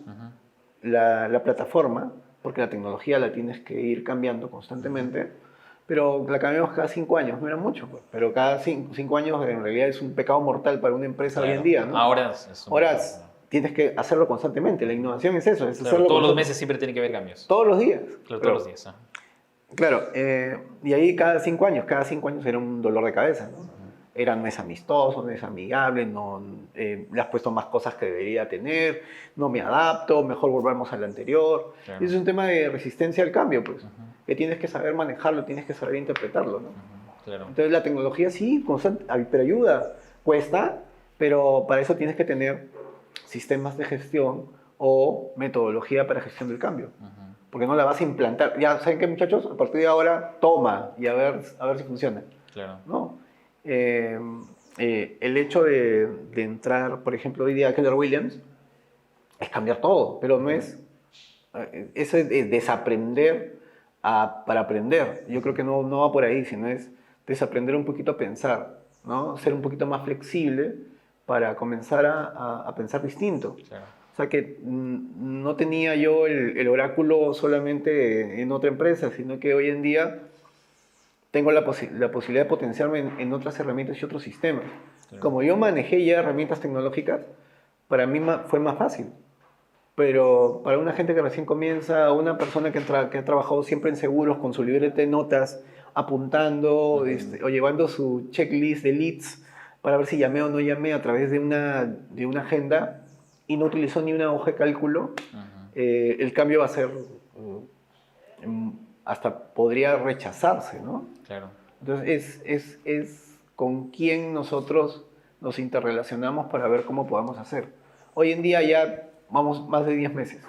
S2: la plataforma, porque la tecnología la tienes que ir cambiando constantemente, pero la cambiamos cada 5 años, no era mucho, pues, pero cada 5 años en realidad es un pecado mortal para una empresa hoy en día, ¿no?
S1: Ahora
S2: Ahora tienes que hacerlo constantemente, la innovación es eso, es hacerlo
S1: todos los meses siempre tiene que haber cambios.
S2: todos los días.
S1: Claro, todos los días.
S2: Claro, y ahí cada 5 años era un dolor de cabeza, ¿no? No es amistoso, no es amigable, no, le has puesto más cosas que debería tener, no me adapto, mejor volvamos al anterior.
S1: Claro.
S2: Y es un tema de resistencia al cambio, pues, que tienes que saber manejarlo, tienes que saber interpretarlo, ¿no?
S1: Claro.
S2: Entonces la tecnología sí, pero ayuda, cuesta, pero para eso tienes que tener sistemas de gestión o metodología para gestión del cambio. Porque no la vas a implantar. Ya saben qué, muchachos, a partir de ahora toma y a ver si funciona.
S1: Claro.
S2: ¿No? El hecho de entrar, por ejemplo, hoy día a Keller Williams es cambiar todo, pero no es eso es desaprender para aprender. Yo creo que no va por ahí, sino es desaprender un poquito a pensar, ¿no? Ser un poquito más flexible para comenzar a pensar distinto.
S1: Claro.
S2: O sea que no tenía yo el oráculo solamente en otra empresa, sino que hoy en día tengo la posibilidad de potenciarme en otras herramientas y otros sistemas. Claro. Como yo manejé ya herramientas tecnológicas, para mí fue más fácil. Pero para una gente que recién comienza, una persona que ha trabajado siempre en seguros, con su libreta de notas, apuntando o llevando su checklist de leads para ver si llamé o no llamé a través de una agenda y no utilizó ni una hoja de cálculo, el cambio va a ser... hasta podría rechazarse, ¿no?
S1: Claro.
S2: Entonces es con quién nosotros nos interrelacionamos para ver cómo podamos hacer. Hoy en día ya vamos más de 10 meses,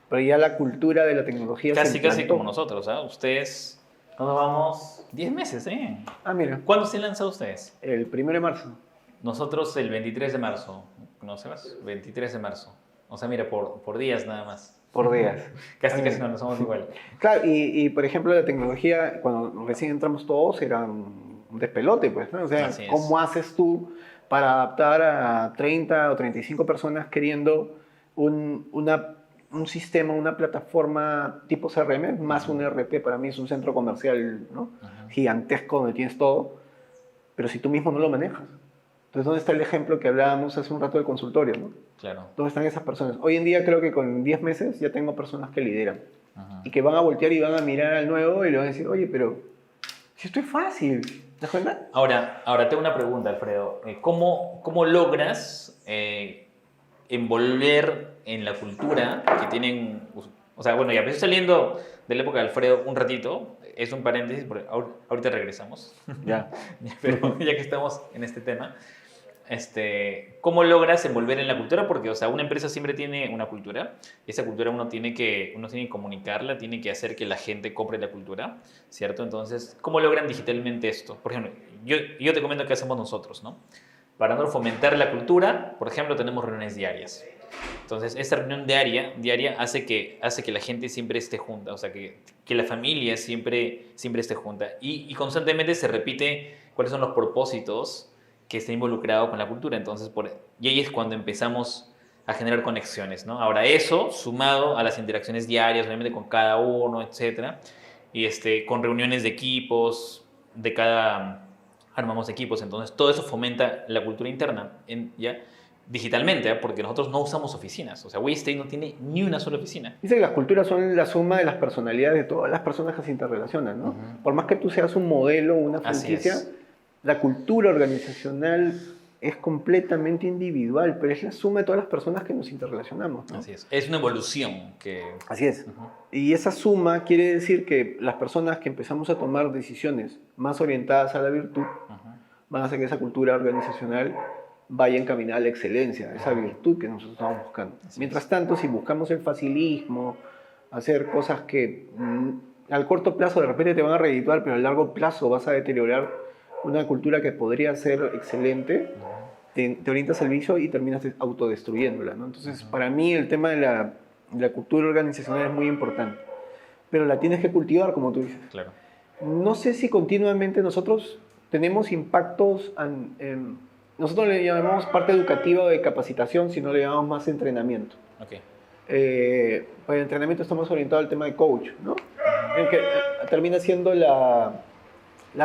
S2: pero ya la cultura de la tecnología
S1: casi como nosotros, ¿ah? Ustedes, ¿cuándo vamos? 10 meses, ¿eh?
S2: Ah, mira.
S1: ¿Cuándo se lanzan ustedes?
S2: El 1 de marzo.
S1: Nosotros el 23 de marzo, ¿no sabes? 23 de marzo. O sea, mira, por días nada más.
S2: Por días.
S1: Casi nos somos igual.
S2: Claro, y por ejemplo la tecnología, cuando recién entramos todos, era un despelote, pues, ¿no? O sea, ¿cómo haces tú para adaptar a 30 o 35 personas queriendo un sistema, una plataforma tipo CRM, más un ERP? Para mí es un centro comercial, ¿no? Gigantesco donde tienes todo, pero si tú mismo no lo manejas. Entonces, ¿dónde está el ejemplo que hablábamos hace un rato del consultorio, ¿no?
S1: Claro.
S2: ¿Dónde están esas personas? Hoy en día creo que con 10 meses ya tengo personas que lideran y que van a voltear y van a mirar al nuevo y le van a decir, oye, pero si esto es fácil, ¿te das cuenta?
S1: Ahora tengo una pregunta, Alfredo. ¿Cómo logras envolver en la cultura que tienen... O sea, bueno, ya estoy saliendo de la época de Alfredo un ratito, es un paréntesis, porque ahorita regresamos.
S2: Ya.
S1: Pero ya que estamos en este tema, ¿cómo logras envolver en la cultura? Porque, o sea, una empresa siempre tiene una cultura y esa cultura uno tiene que comunicarla, tiene que hacer que la gente compre la cultura, ¿cierto? Entonces, ¿cómo logran digitalmente esto? Por ejemplo, yo te comento qué hacemos nosotros, ¿no? Para no fomentar la cultura, por ejemplo, tenemos reuniones diarias. Entonces, esta reunión diaria hace que la gente siempre esté junta, o sea, que la familia siempre esté junta y constantemente se repite cuáles son los propósitos que está involucrado con la cultura. Entonces, y ahí es cuando empezamos a generar conexiones, ¿no? Ahora, eso sumado a las interacciones diarias, obviamente con cada uno, etcétera, y con reuniones de equipos, armamos equipos, entonces todo eso fomenta la cultura interna, ¿ya? Digitalmente, ¿eh? Porque nosotros no usamos oficinas, o sea, WeStay no tiene ni una sola oficina.
S2: Dice que las culturas son la suma de las personalidades de todas las personas que se interrelacionan, ¿no? Por más que tú seas un modelo, una franquicia, la cultura organizacional es completamente individual, pero es la suma de todas las personas que nos interrelacionamos, ¿no?
S1: Así es. Es una evolución que...
S2: Así es.
S1: Ujú.
S2: Y esa suma quiere decir que las personas que empezamos a tomar decisiones más orientadas a la virtud
S1: Ujú.
S2: van a hacer que esa cultura organizacional vaya encaminada a la excelencia, a esa virtud que nosotros estamos buscando.
S1: Así
S2: Mientras tanto, si buscamos el facilismo, hacer cosas que al corto plazo de repente te van a redituar, pero a largo plazo vas a deteriorar una cultura que podría ser excelente, te orientas al vicio y terminas autodestruyéndola, ¿no? Entonces, para mí el tema de la cultura organizacional es muy importante, pero la tienes que cultivar, como tú dices.
S1: Claro.
S2: No sé si continuamente nosotros tenemos impactos, nosotros le llamamos parte educativa de capacitación, sino le llamamos más entrenamiento.
S1: Ok.
S2: Para el entrenamiento estamos orientados al tema de coach, ¿no? En que termina siendo la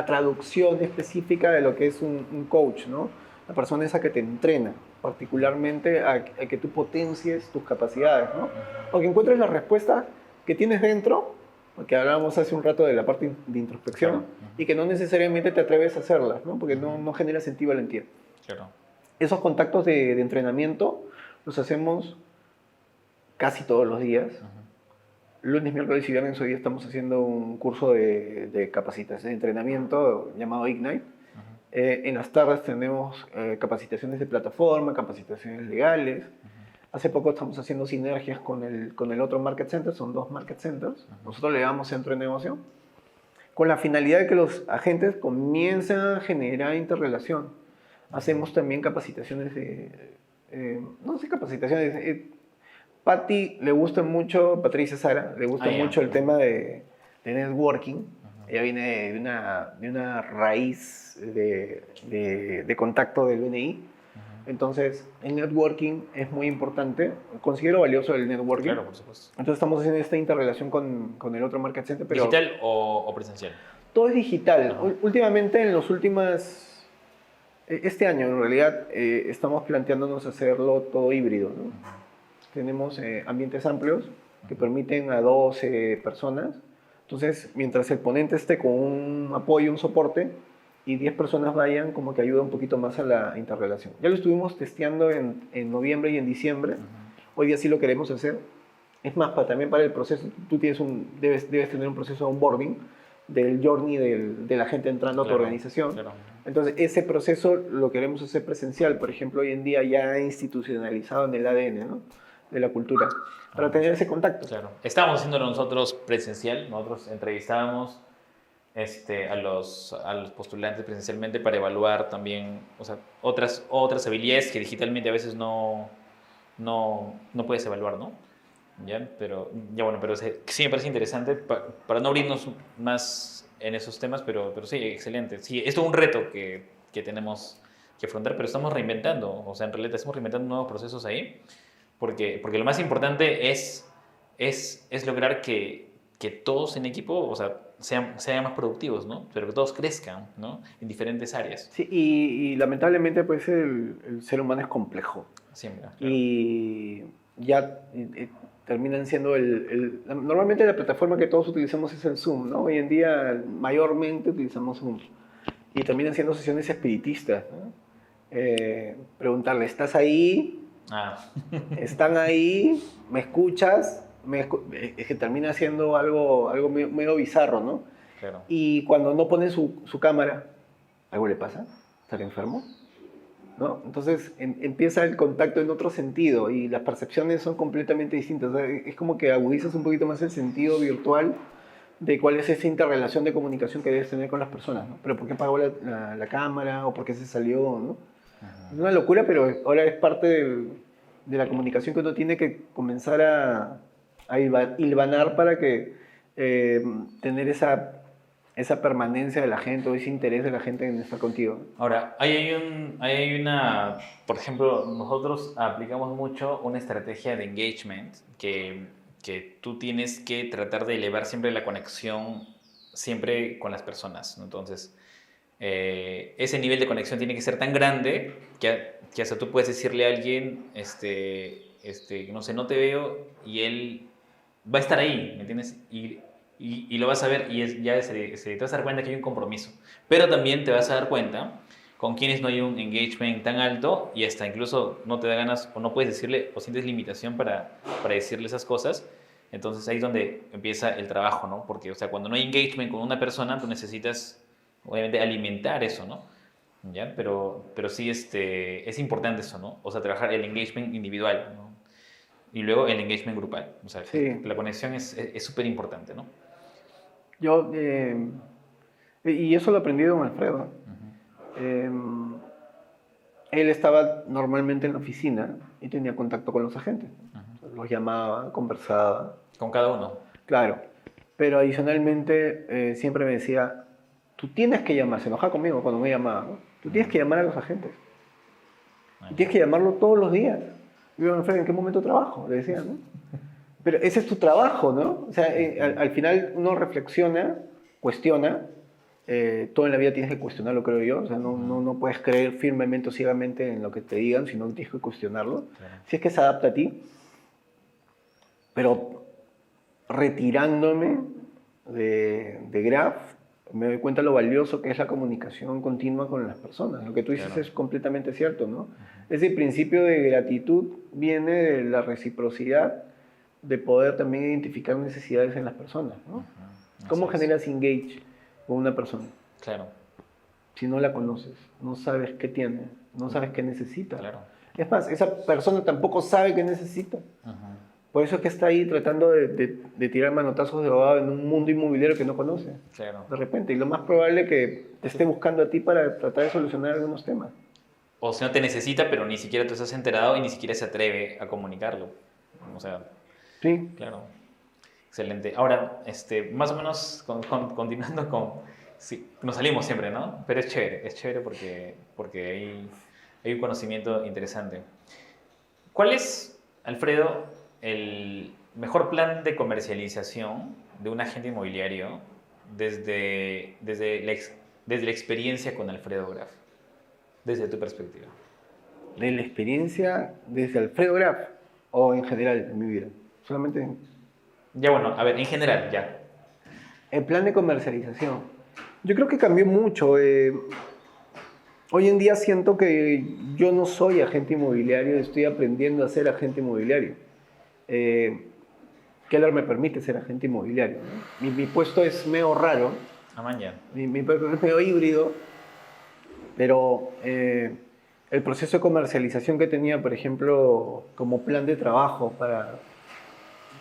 S2: traducción específica de lo que es un coach, ¿no? La persona esa que te entrena, particularmente a que tú potencies tus capacidades, ¿no? O que encuentres la respuesta que tienes dentro, porque hablábamos hace un rato de la parte de introspección,
S1: Claro.
S2: y que no necesariamente te atreves a hacerlas, ¿no? Porque no genera sentido valentía.
S1: Claro.
S2: Esos contactos de entrenamiento los hacemos casi todos los días. Lunes, miércoles y viernes hoy día estamos haciendo un curso de capacitación, de entrenamiento llamado Ignite. En las tardes tenemos capacitaciones de plataforma, capacitaciones legales. Hace poco estamos haciendo sinergias con el otro market center, son 2 market centers. Nosotros le llamamos centro de negocio, con la finalidad de que los agentes comiencen a generar interrelación. Hacemos también capacitaciones no sé, capacitaciones. Patti le gusta mucho, Patricia Sara, le gusta mucho el tema de networking. Ella viene de una raíz de contacto del BNI. Entonces, el networking es muy importante. Considero valioso el networking.
S1: Claro, por supuesto.
S2: Entonces, estamos haciendo esta interrelación con el otro market center. Pero
S1: ¿Digital o presencial?
S2: todo es digital. Últimamente, este año en realidad, estamos planteándonos hacerlo todo híbrido, ¿no? Tenemos ambientes amplios que permiten a 12 personas. Entonces, mientras el ponente esté con un apoyo, un soporte, y 10 personas vayan, como que ayuda un poquito más a la interrelación. Ya lo estuvimos testeando en noviembre y en diciembre. Hoy día sí lo queremos hacer. Es más, también para el proceso, tú debes tener un proceso de onboarding del journey de la gente entrando a tu organización.
S1: Claro.
S2: Entonces, ese proceso lo queremos hacer presencial, por ejemplo, hoy en día ya institucionalizado en el ADN, ¿no?, de la cultura, para tener ese contacto.
S1: Claro. Estábamos haciéndolo nosotros presencial, nosotros entrevistábamos a los postulantes presencialmente para evaluar también, o sea, otras habilidades que digitalmente a veces no puedes evaluar, ¿no? ¿Ya? Pero sí me parece interesante para no abrirnos más en esos temas, pero sí, excelente. Sí, esto es un reto que tenemos que afrontar, pero estamos reinventando, o sea, en realidad estamos reinventando nuevos procesos ahí, porque lo más importante es lograr que todos en equipo, o sea, sean más productivos, ¿no? Pero que todos crezcan, ¿no?, en diferentes áreas.
S2: Sí, y lamentablemente pues el ser humano es complejo.
S1: Siempre. Claro.
S2: Y ya terminan siendo normalmente la plataforma que todos utilizamos es el Zoom, ¿no? Hoy en día mayormente utilizamos Zoom. Y terminan siendo sesiones espiritistas, ¿no? Preguntarle, ¿estás ahí? ¿Están ahí? ¿Me escuchas? Es que termina siendo algo medio bizarro, ¿no?
S1: Claro.
S2: Y cuando no ponen su cámara, ¿algo le pasa? ¿Estará enfermo? ¿No? Entonces empieza el contacto en otro sentido y las percepciones son completamente distintas. O sea, es como que agudizas un poquito más el sentido virtual de cuál es esa interrelación de comunicación que debes tener con las personas, ¿no? Pero ¿por qué apagó la cámara o por qué se salió, ¿no? Es una locura, pero ahora es parte de la comunicación que uno tiene que comenzar a hilvanar para que tener esa permanencia de la gente o ese interés de la gente en estar contigo.
S1: Ahora, hay una, por ejemplo, nosotros aplicamos mucho una estrategia de engagement que tú tienes que tratar de elevar siempre la conexión siempre con las personas, ¿no? Entonces, ese nivel de conexión tiene que ser tan grande que hasta tú puedes decirle a alguien, no sé, no te veo, y él va a estar ahí, ¿me entiendes? Y lo vas a ver y te vas a dar cuenta que hay un compromiso. Pero también te vas a dar cuenta con quienes no hay un engagement tan alto y hasta incluso no te da ganas o no puedes decirle o sientes limitación para decirle esas cosas. Entonces ahí es donde empieza el trabajo, ¿no? Porque, o sea, cuando no hay engagement con una persona, tú necesitas, obviamente, alimentar eso, ¿no? ¿Ya? Pero sí es importante eso, ¿no? O sea, trabajar el engagement individual, ¿no? Y luego el engagement grupal. O sea,
S2: Sí,
S1: la conexión es súper importante, ¿no?
S2: yo, y eso lo aprendí de don Alfredo. Eh, Él estaba normalmente en la oficina y tenía contacto con los agentes. Los llamaba, conversaba,
S1: Con cada uno.
S2: claro. Pero adicionalmente siempre me decía, tú tienes que llamar, se enojaba conmigo cuando me llamaba, ¿no? Tú tienes que llamar a los agentes. Y tienes que llamarlo todos los días. Y yo, Alfredo, ¿en qué momento trabajo? Le decía, ¿no? Pero ese es tu trabajo, ¿no? O sea, al final uno reflexiona, cuestiona. Todo en la vida tienes que cuestionarlo, creo yo. O sea, no puedes creer firmemente o ciegamente en lo que te digan, sino que tienes que cuestionarlo.
S1: Claro.
S2: Si es que se adapta a ti. Pero retirándome de Graph, me doy cuenta lo valioso que es la comunicación continua con las personas. Lo que tú dices
S1: Claro.
S2: es completamente cierto, ¿no? Ese principio de gratitud viene de la reciprocidad, de poder también identificar necesidades en las personas, ¿no? ¿Cómo
S1: Así es.
S2: generas engage con una persona?
S1: Claro,
S2: Si no la conoces, no sabes qué tiene, no sabes qué necesita.
S1: claro.
S2: Es más, esa persona tampoco sabe qué necesita.
S1: Ujú.
S2: Por eso es que está ahí tratando de tirar manotazos de ahogado en un mundo inmobiliario que no conoce,
S1: Claro.
S2: de repente. Y lo más probable es que te esté buscando a ti para tratar de solucionar algunos temas.
S1: O si no te necesita, pero ni siquiera tú estás enterado y ni siquiera se atreve a comunicarlo. O sea,
S2: Sí,
S1: claro. Excelente. Ahora, más o menos continuando con... Sí, nos salimos siempre, ¿no? Pero es chévere porque hay un conocimiento interesante. ¿Cuál es, Alfredo, el mejor plan de comercialización de un agente inmobiliario desde la experiencia con Alfredo Graf? Desde tu perspectiva.
S2: de la experiencia desde Alfredo Graf o en general en mi vida. Solamente
S1: Ya bueno, a ver, en general, ya.
S2: el plan de comercialización. Yo creo que cambió mucho. Hoy en día siento que yo no soy agente inmobiliario, estoy aprendiendo a ser agente inmobiliario. Eh, Keller me permite ser agente inmobiliario, ¿no? Mi puesto es medio raro,
S1: Amanya.
S2: mi puesto es medio híbrido, pero el proceso de comercialización que tenía, por ejemplo, como plan de trabajo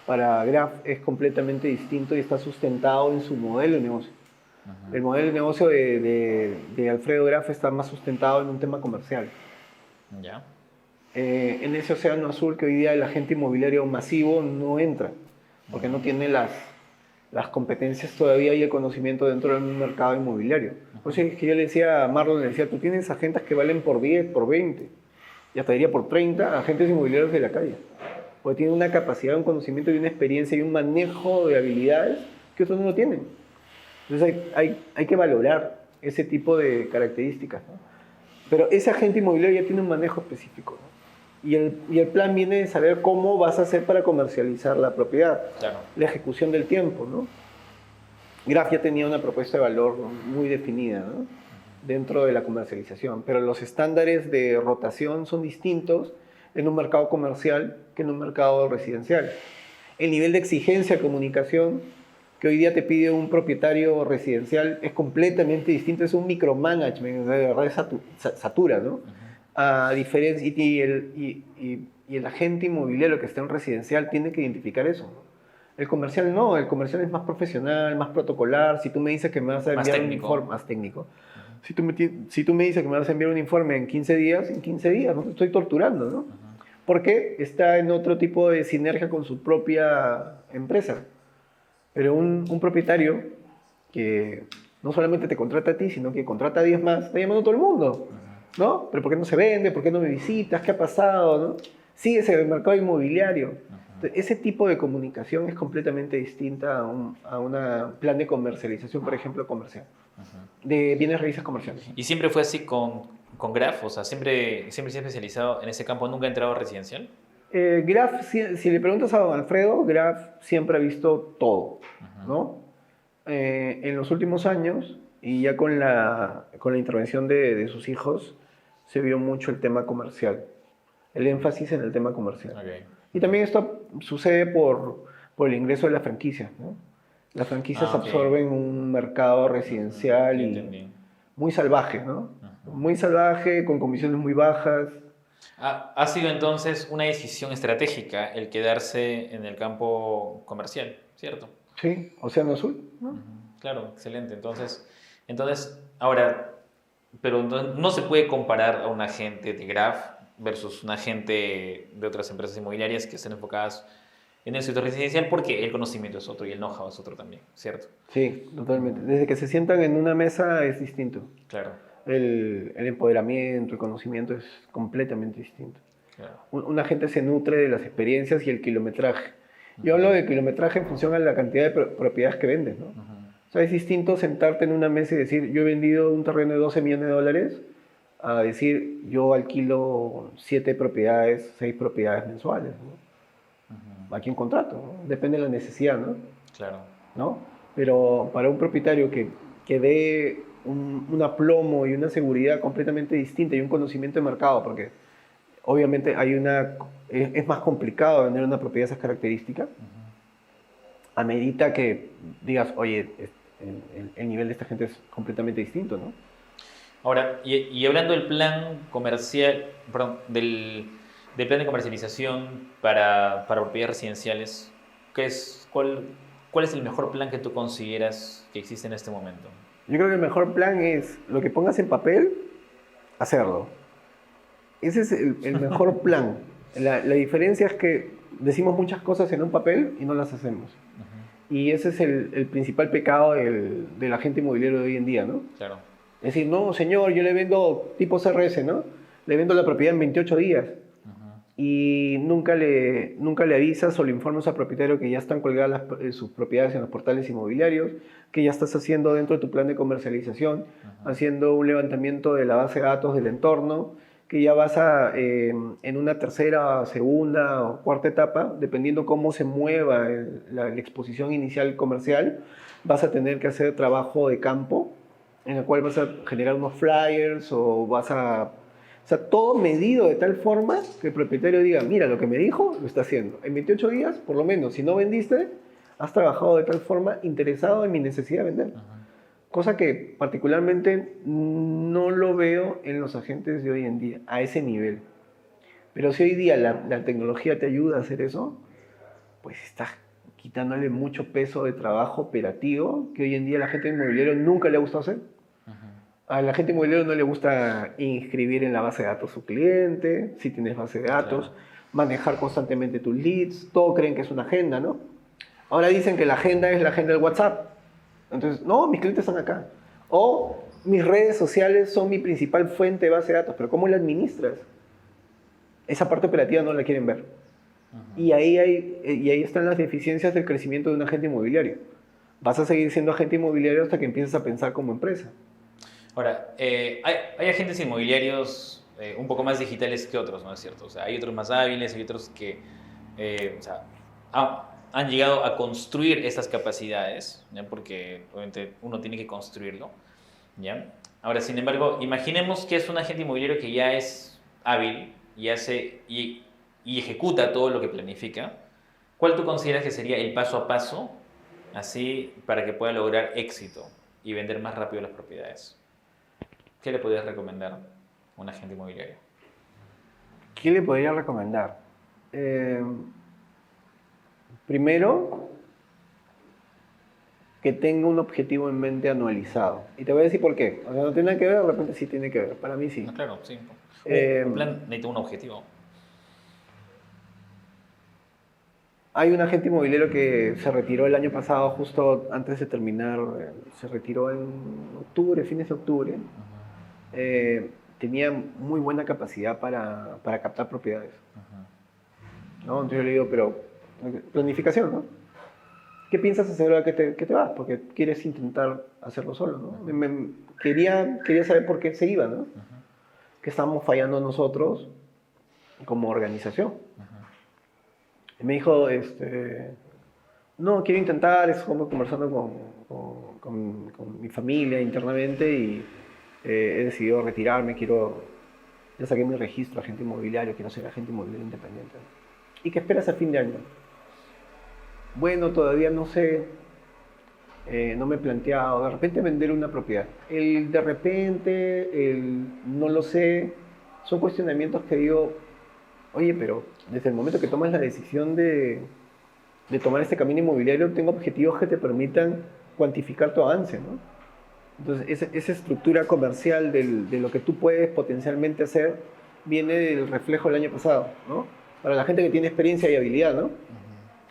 S2: para Graph es completamente distinto y está sustentado en su modelo de negocio. El modelo de negocio de Alfredo Graf está más sustentado en un tema comercial.
S1: Ya.
S2: En ese océano azul que hoy día el agente inmobiliario masivo no entra, porque no tiene las competencias todavía y el conocimiento dentro del mercado inmobiliario. Por eso es que yo le decía a Marlon, le decía, tú tienes agentes que valen por 10, por 20, y hasta diría por 30 agentes inmobiliarios de la calle, porque tienen una capacidad, un conocimiento y una experiencia y un manejo de habilidades que otros no lo tienen. Entonces hay que valorar ese tipo de características, ¿no? Pero ese agente inmobiliario ya tiene un manejo específico, ¿no? Y el plan viene de saber cómo vas a hacer para comercializar la propiedad,
S1: Claro.
S2: la ejecución del tiempo, ¿no? Graf ya tenía una propuesta de valor, ¿no?, muy definida, ¿no?, dentro de la comercialización, pero los estándares de rotación son distintos en un mercado comercial que en un mercado residencial. El nivel de exigencia de comunicación que hoy día te pide un propietario residencial es completamente distinto, es un micromanagement, de verdad satura, ¿no? A diferencia, y el agente inmobiliario que está en residencial tiene que identificar eso, ¿no? El comercial no, el comercial es más profesional, más protocolar. Si tú me dices que me vas a
S1: Más
S2: enviar un
S1: técnico.
S2: informe, más técnico. Si tú me dices que me vas a enviar un informe en 15 días, no te estoy torturando, ¿no? Porque está en otro tipo de sinergia con su propia empresa. Pero un propietario que no solamente te contrata a ti, sino que contrata a 10 más, está llamando a todo el mundo, ¿no? Pero ¿por qué no se vende? ¿Por qué no me visitas? ¿Qué ha pasado? ¿No? Sigues en el mercado inmobiliario. Entonces, ese tipo de comunicación es completamente distinta a un plan de comercialización, por ejemplo, comercial, de bienes raíces comerciales.
S1: Y siempre fue así con Graf, o sea, siempre se ha especializado en ese campo, nunca ha entrado a residencial.
S2: Graf, si le preguntas a don Alfredo, Graf siempre ha visto todo, ¿no? En los últimos años Y ya con la intervención de sus hijos se vio mucho el tema comercial, el énfasis en el tema comercial.
S1: Ok.
S2: Y también esto sucede por el ingreso de las franquicias, ¿no? Las franquicias
S1: Ah, ok.
S2: absorben un mercado residencial
S1: Ya
S2: y
S1: entendí.
S2: muy salvaje, ¿no?
S1: Ujú.
S2: Muy salvaje, con comisiones muy bajas.
S1: Ha sido entonces una decisión estratégica el quedarse en el campo comercial, ¿cierto?
S2: Sí, Océano Azul, ¿no?
S1: Ujú. Claro, excelente. Entonces, ahora, pero no se puede comparar a un agente de Graf versus un agente de otras empresas inmobiliarias que estén enfocadas en el sector residencial porque el conocimiento es otro y el know-how es otro también, ¿cierto?
S2: Sí, totalmente. Desde que se sientan en una mesa es distinto.
S1: Claro,
S2: El empoderamiento, el conocimiento es completamente distinto.
S1: claro.
S2: Una gente se nutre de las experiencias y el kilometraje. Yo hablo
S1: Ujú,
S2: de kilometraje en función a la cantidad de propiedades que vendes, ¿no?
S1: ujú,
S2: O sea, es distinto sentarte en una mesa y decir, yo he vendido un terreno de 12 millones de dólares, a decir, yo alquilo 7 propiedades, 6 propiedades mensuales, ¿no?
S1: ujú.
S2: Aquí en contrato, ¿no? Depende de la necesidad, ¿no?
S1: Claro.
S2: ¿No? Pero para un propietario que dé un aplomo y una seguridad completamente distinta y un conocimiento de mercado, porque obviamente es más complicado vender una propiedad de esas características, amerita que digas, oye, el nivel de esta gente es completamente distinto, ¿no?
S1: Ahora, y hablando del plan comercial, perdón, del plan de comercialización para propiedades residenciales, ¿cuál es el mejor plan que tú consideras que existe en este momento?
S2: Yo creo que el mejor plan es lo que pongas en papel, hacerlo. Ese es el mejor plan. La diferencia es que decimos muchas cosas en un papel y no las hacemos.
S1: Ujú.
S2: Y ese es el principal pecado del agente inmobiliario de hoy en día, ¿no?
S1: Claro.
S2: Es decir, no, señor, yo le vendo tipo CRS, ¿no? Le vendo la propiedad en 28 días.
S1: Ujú.
S2: Y nunca le avisas o le informas al propietario que ya están colgadas sus propiedades en los portales inmobiliarios, que ya estás haciendo dentro de tu plan de comercialización, haciendo un levantamiento de la base de datos del entorno, que ya vas en una tercera, segunda o cuarta etapa, dependiendo cómo se mueva la exposición inicial comercial, vas a tener que hacer trabajo de campo, en el cual vas a generar unos flyers o vas a... O sea, todo medido de tal forma que el propietario diga, mira, lo que me dijo, lo está haciendo. En 28 días, por lo menos, si no vendiste, has trabajado de tal forma interesado en mi necesidad de vender. Cosa que particularmente no lo veo en los agentes de hoy en día, a ese nivel. Pero si hoy día la tecnología te ayuda a hacer eso, pues estás quitándole mucho peso de trabajo operativo que hoy en día la gente inmobiliaria nunca le ha gustado hacer. A la gente inmobiliaria no le gusta inscribir en la base de datos su cliente, si tienes base de datos,
S1: Claro.
S2: manejar constantemente tus leads, todo creen que es una agenda, ¿no? Ahora dicen que la agenda es la agenda del WhatsApp. Entonces, no, mis clientes están acá. O mis redes sociales son mi principal fuente de base de datos, pero ¿cómo la administras? Esa parte operativa no la quieren ver. Y ahí están las deficiencias del crecimiento de un agente inmobiliario. Vas a seguir siendo agente inmobiliario hasta que empieces a pensar como empresa.
S1: Ahora, hay agentes inmobiliarios un poco más digitales que otros, ¿no es cierto? O sea, hay otros más hábiles, hay otros que o sea, han llegado a construir estas capacidades, ¿ya? Porque obviamente uno tiene que construirlo, ¿ya? Ahora, sin embargo, imaginemos que es un agente inmobiliario que ya es hábil y y ejecuta todo lo que planifica. ¿Cuál tú consideras que sería el paso a paso así para que pueda lograr éxito y vender más rápido las propiedades? ¿Qué le podrías recomendar a un agente inmobiliario?
S2: ¿Qué le podría recomendar? Eh, Primero, que tenga un objetivo en mente anualizado. Y te voy a decir por qué. O sea, no tiene nada que ver, de repente sí tiene que ver. Para mí sí.
S1: No, claro, sí.
S2: Eh,
S1: Un plan necesita un objetivo.
S2: Hay un agente inmobiliario que se retiró el año pasado, justo antes de terminar, se retiró en octubre, fines de octubre. Tenía muy buena capacidad para captar propiedades, ¿no? Entonces yo le digo, pero planificación, ¿no? ¿Qué piensas hacer ahora que te vas? Porque quieres intentar hacerlo solo, ¿no? Quería saber por qué se iba, ¿no? Que estamos fallando nosotros como organización. Y me dijo, No, quiero intentar, estoy conversando con mi familia internamente y he decidido retirarme, ya saqué mi registro de agente inmobiliario, quiero ser agente inmobiliario independiente. ¿Y qué esperas a fin de año? Bueno, todavía no sé, no me he planteado, de repente vender una propiedad. El de repente, el no lo sé, son cuestionamientos que digo, oye, pero desde el momento que tomas la decisión de tomar este camino inmobiliario, tengo objetivos que te permitan cuantificar tu avance, ¿no? Entonces, esa estructura comercial de lo que tú puedes potencialmente hacer viene del reflejo del año pasado, ¿no? Para la gente que tiene experiencia y habilidad, ¿no?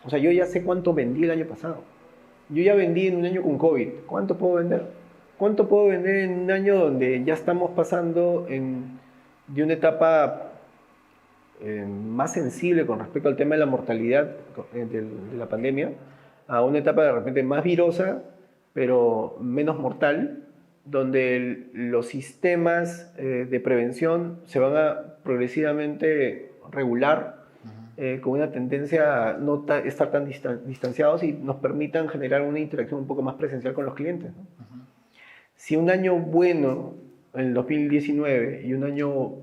S2: O sea, yo ya sé cuánto vendí el año pasado. Yo ya vendí en un año con COVID. ¿Cuánto puedo vender? ¿Cuánto puedo vender en un año donde ya estamos pasando de una etapa más sensible con respecto al tema de la mortalidad de la pandemia a una etapa de repente más virosa, pero menos mortal, donde los sistemas de prevención se van a progresivamente regular con una tendencia a no estar tan distanciados y nos permitan generar una interacción un poco más presencial con los clientes, ¿no? Si un año bueno, el 2019, y un año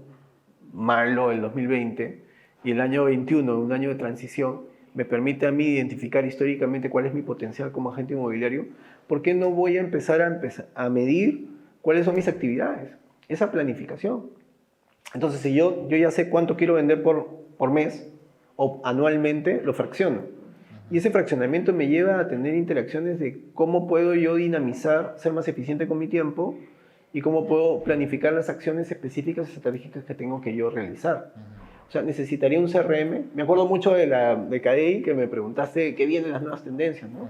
S2: malo, el 2020, y el año 21, un año de transición, me permite a mí identificar históricamente cuál es mi potencial como agente inmobiliario, ¿por qué no voy a empezar a medir cuáles son mis actividades? Esa planificación. Entonces, si yo ya sé cuánto quiero vender por mes o anualmente, lo fracciono. Y ese fraccionamiento me lleva a tener interacciones de cómo puedo yo dinamizar, ser más eficiente con mi tiempo y cómo puedo planificar las acciones específicas y estratégicas que tengo que yo realizar. O sea, necesitaría un CRM. Me acuerdo mucho de CADEI, que me preguntaste qué vienen las nuevas tendencias, ¿no?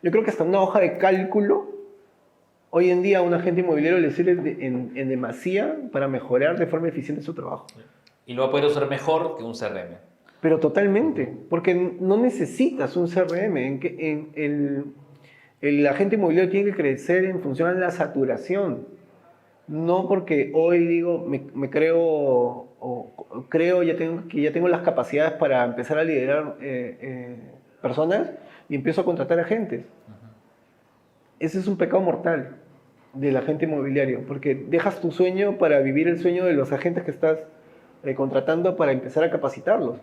S2: Yo creo que hasta una hoja de cálculo, hoy en día a un agente inmobiliario le sirve en demasía para mejorar de forma eficiente su trabajo.
S1: Y lo va a poder usar mejor que un CRM.
S2: Pero totalmente, porque no necesitas un CRM. El agente inmobiliario tiene que crecer en función a la saturación. No porque hoy digo, me creo o creo que ya tengo las capacidades para empezar a liderar personas y empiezo a contratar agentes. Ese es un pecado mortal del agente inmobiliario, porque dejas tu sueño para vivir el sueño de los agentes que estás contratando para empezar a capacitarlos.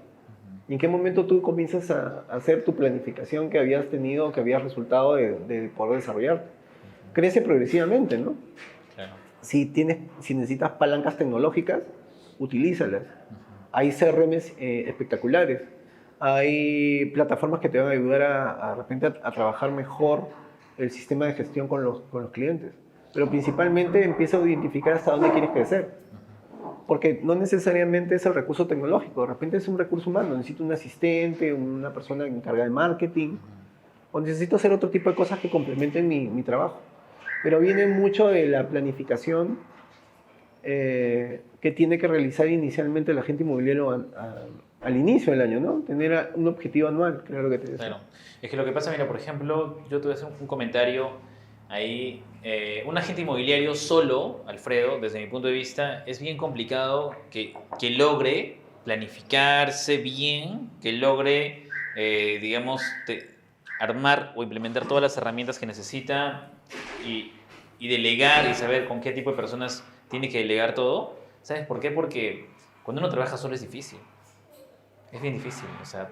S2: ¿Y en qué momento tú comienzas a hacer tu planificación que habías tenido, que habías resultado de poder desarrollar? Crece progresivamente, ¿no?
S1: Claro.
S2: Si necesitas palancas tecnológicas, utilízalas. Hay CRMs espectaculares. Hay plataformas que te van a ayudar de repente a trabajar mejor el sistema de gestión con los clientes. Pero principalmente empieza a identificar hasta dónde quieres crecer. Porque no necesariamente es el recurso tecnológico, de repente es un recurso humano. Necesito un asistente, una persona encargada de marketing, o necesito hacer otro tipo de cosas que complementen mi trabajo. Pero viene mucho de la planificación que tiene que realizar inicialmente el agente inmobiliario al inicio del año, ¿no? Tener un objetivo anual, creo lo que te decía.
S1: Claro. Es que lo que pasa, mira, por ejemplo, yo te voy a hacer un comentario ahí. Un agente inmobiliario solo, Alfredo, desde mi punto de vista, es bien complicado que logre planificarse bien, que logre, digamos, armar o implementar todas las herramientas que necesita y delegar y saber con qué tipo de personas tiene que delegar todo. ¿Sabes por qué? Porque cuando uno trabaja solo es difícil. Es bien difícil. O sea,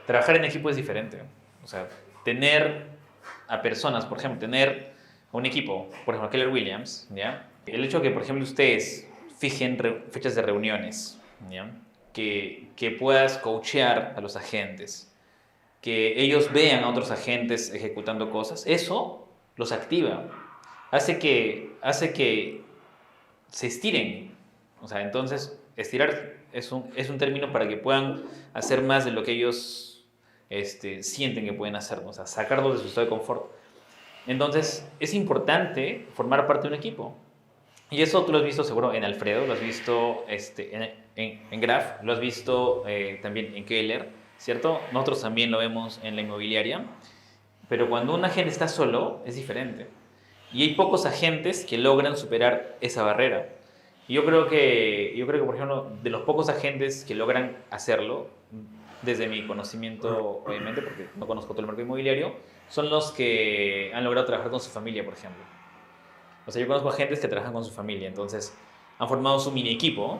S1: trabajar en equipo es diferente. O sea, tener a personas, por ejemplo, tener un equipo, por ejemplo, Keller Williams, ¿ya? El hecho de que, por ejemplo, ustedes fijen fechas de reuniones, ¿ya? Que puedas coachear a los agentes, que ellos vean a otros agentes ejecutando cosas, eso los activa, hace que se estiren. O sea, entonces, estirar es un término para que puedan hacer más de lo que ellos sienten que pueden hacer, ¿no? O sea, sacarlos de su estado de confort. Entonces, es importante formar parte de un equipo. Y eso tú lo has visto seguro en Alfredo, lo has visto en Graf, lo has visto también en Keller, ¿cierto? Nosotros también lo vemos en la inmobiliaria. Pero cuando un agente está solo, es diferente. Y hay pocos agentes que logran superar esa barrera. Y yo creo que, por ejemplo, de los pocos agentes que logran hacerlo, desde mi conocimiento, obviamente, porque no conozco todo el mercado inmobiliario, son los que han logrado trabajar con su familia, por ejemplo. O sea, yo conozco agentes que trabajan con su familia, entonces han formado su mini equipo,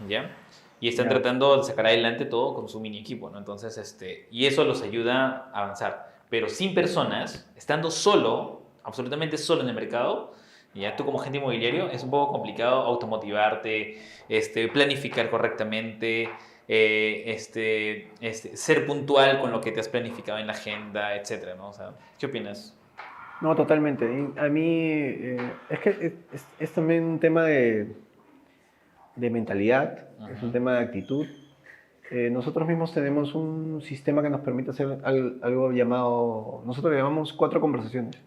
S1: ¿ya? Y están
S2: Ya.
S1: tratando de sacar adelante todo con su mini equipo, ¿no? Entonces, y eso los ayuda a avanzar. Pero sin personas, estando solo, absolutamente solo en el mercado, ya tú como agente inmobiliario, es un poco complicado automotivarte, planificar correctamente, ser puntual con lo que te has planificado en la agenda, etcétera, ¿no? O sea, ¿qué opinas?
S2: No, totalmente. Y a mí es que es también un tema de mentalidad, es un
S1: Ajá.
S2: tema de actitud. Nosotros mismos tenemos un sistema que nos permite hacer algo llamado, nosotros le llamamos 4 conversaciones,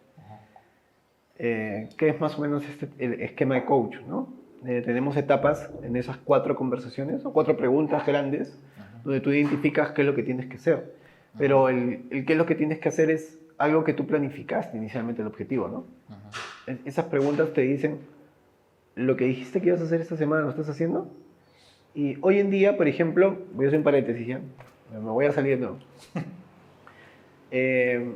S2: que es más o menos el esquema de coach, ¿no? Tenemos etapas en esas 4 conversaciones, o 4 preguntas grandes, donde tú identificas qué es lo que tienes que hacer. Pero el qué es lo que tienes que hacer es algo que tú planificaste inicialmente el objetivo, ¿no? Esas preguntas te dicen, lo que dijiste que ibas a hacer esta semana, ¿lo estás haciendo? Y hoy en día, por ejemplo, voy a hacer un paréntesis, ¿ya? Me voy a salir de nuevo. Eh,